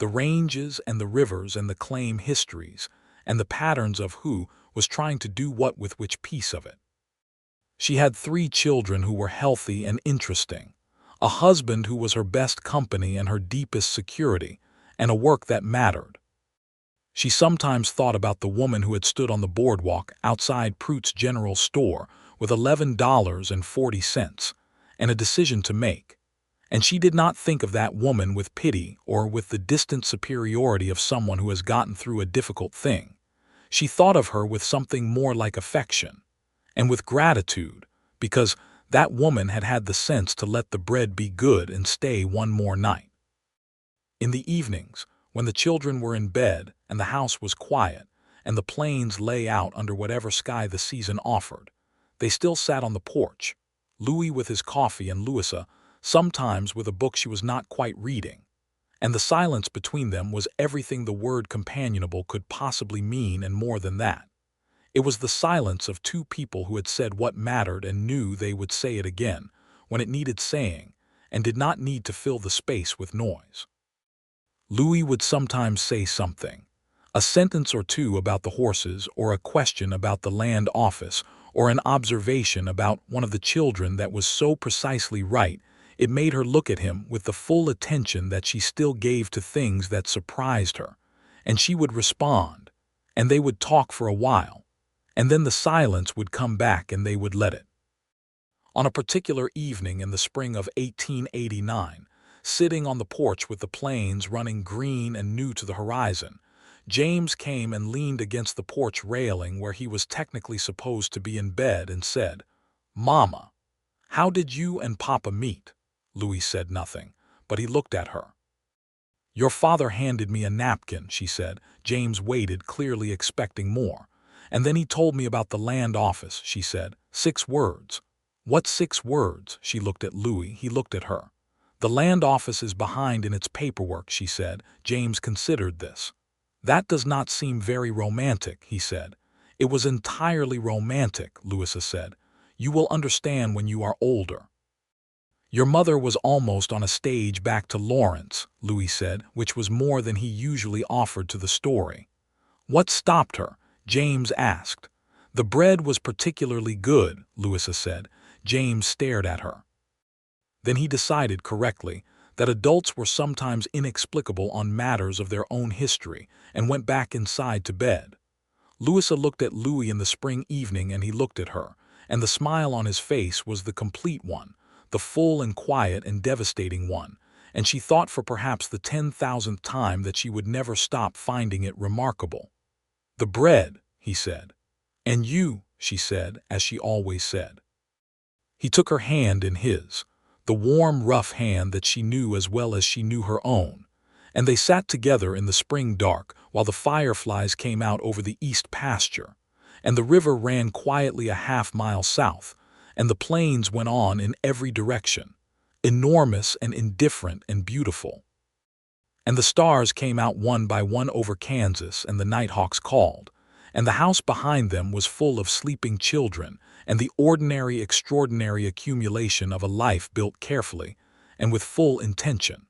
the ranges and the rivers and the claim histories, and the patterns of who was trying to do what with which piece of it. She had 3 children who were healthy and interesting, a husband who was her best company and her deepest security, and a work that mattered. She sometimes thought about the woman who had stood on the boardwalk outside Pruitt's General Store with $11.40 and a decision to make, and she did not think of that woman with pity or with the distant superiority of someone who has gotten through a difficult thing. She thought of her with something more like affection, and with gratitude, because that woman had had the sense to let the bread be good and stay one more night. In the evenings, when the children were in bed and the house was quiet and the plains lay out under whatever sky the season offered, they still sat on the porch, Louis with his coffee and Louisa sometimes with a book she was not quite reading, and the silence between them was everything the word companionable could possibly mean and more than that. It was the silence of 2 people who had said what mattered and knew they would say it again when it needed saying and did not need to fill the space with noise. Louis would sometimes say something, a sentence or 2 about the horses or a question about the land office or an observation about one of the children that was so precisely right it made her look at him with the full attention that she still gave to things that surprised her, and she would respond, and they would talk for a while, and then the silence would come back and they would let it. On a particular evening in the spring of 1889, sitting on the porch with the plains running green and new to the horizon, James came and leaned against the porch railing where he was technically supposed to be in bed and said, "Mama, how did you and Papa meet?" Louis said nothing, but he looked at her. "Your father handed me a napkin," she said. James waited, clearly expecting more. "And then he told me about the land office," she said. "6 words." "What 6 words?" She looked at Louis. He looked at her. "The land office is behind in its paperwork," she said. James considered this. "That does not seem very romantic," he said. "It was entirely romantic," Louisa said. "You will understand when you are older." "Your mother was almost on a stage back to Lawrence," Louis said, which was more than he usually offered to the story. "What stopped her?" James asked. "The bread was particularly good," Louisa said. James stared at her. Then he decided correctly that adults were sometimes inexplicable on matters of their own history and went back inside to bed. Louisa looked at Louis in the spring evening, and he looked at her, and the smile on his face was the complete one, the full and quiet and devastating one, and she thought for perhaps the 10,000th time that she would never stop finding it remarkable. "The bread," he said. "And you," she said, as she always said. He took her hand in his, the warm, rough hand that she knew as well as she knew her own, and they sat together in the spring dark while the fireflies came out over the east pasture, and the river ran quietly a half-mile south, and the plains went on in every direction, enormous and indifferent and beautiful. And the stars came out one by one over Kansas, and the nighthawks called, and the house behind them was full of sleeping children, and the ordinary, extraordinary accumulation of a life built carefully and with full intention.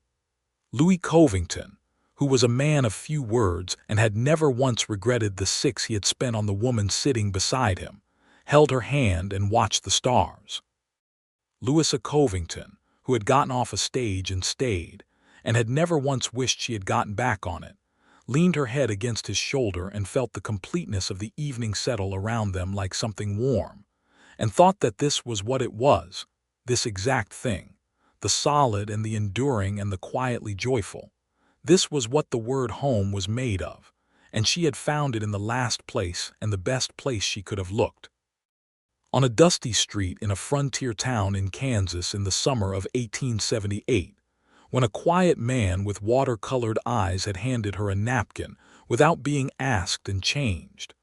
Louis Covington, who was a man of few words and had never once regretted the 6 he had spent on the woman sitting beside him, held her hand and watched the stars. Louisa Covington, who had gotten off a stage and stayed, and had never once wished she had gotten back on it, leaned her head against his shoulder and felt the completeness of the evening settle around them like something warm, and thought that this was what it was, this exact thing, the solid and the enduring and the quietly joyful. This was what the word home was made of, and she had found it in the last place and the best place she could have looked. On a dusty street in a frontier town in Kansas in the summer of 1878, when a quiet man with water-colored eyes had handed her a napkin without being asked and changed,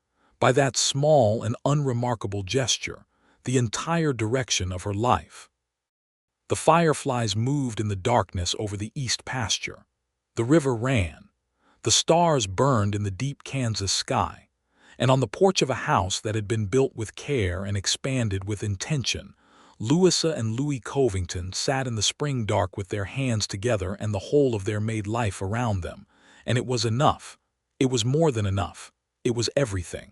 by that small and unremarkable gesture, the entire direction of her life. The fireflies moved in the darkness over the east pasture. The river ran. The stars burned in the deep Kansas sky. And on the porch of a house that had been built with care and expanded with intention, Louisa and Louis Covington sat in the spring dark with their hands together and the whole of their made life around them. And it was enough. It was more than enough. It was everything.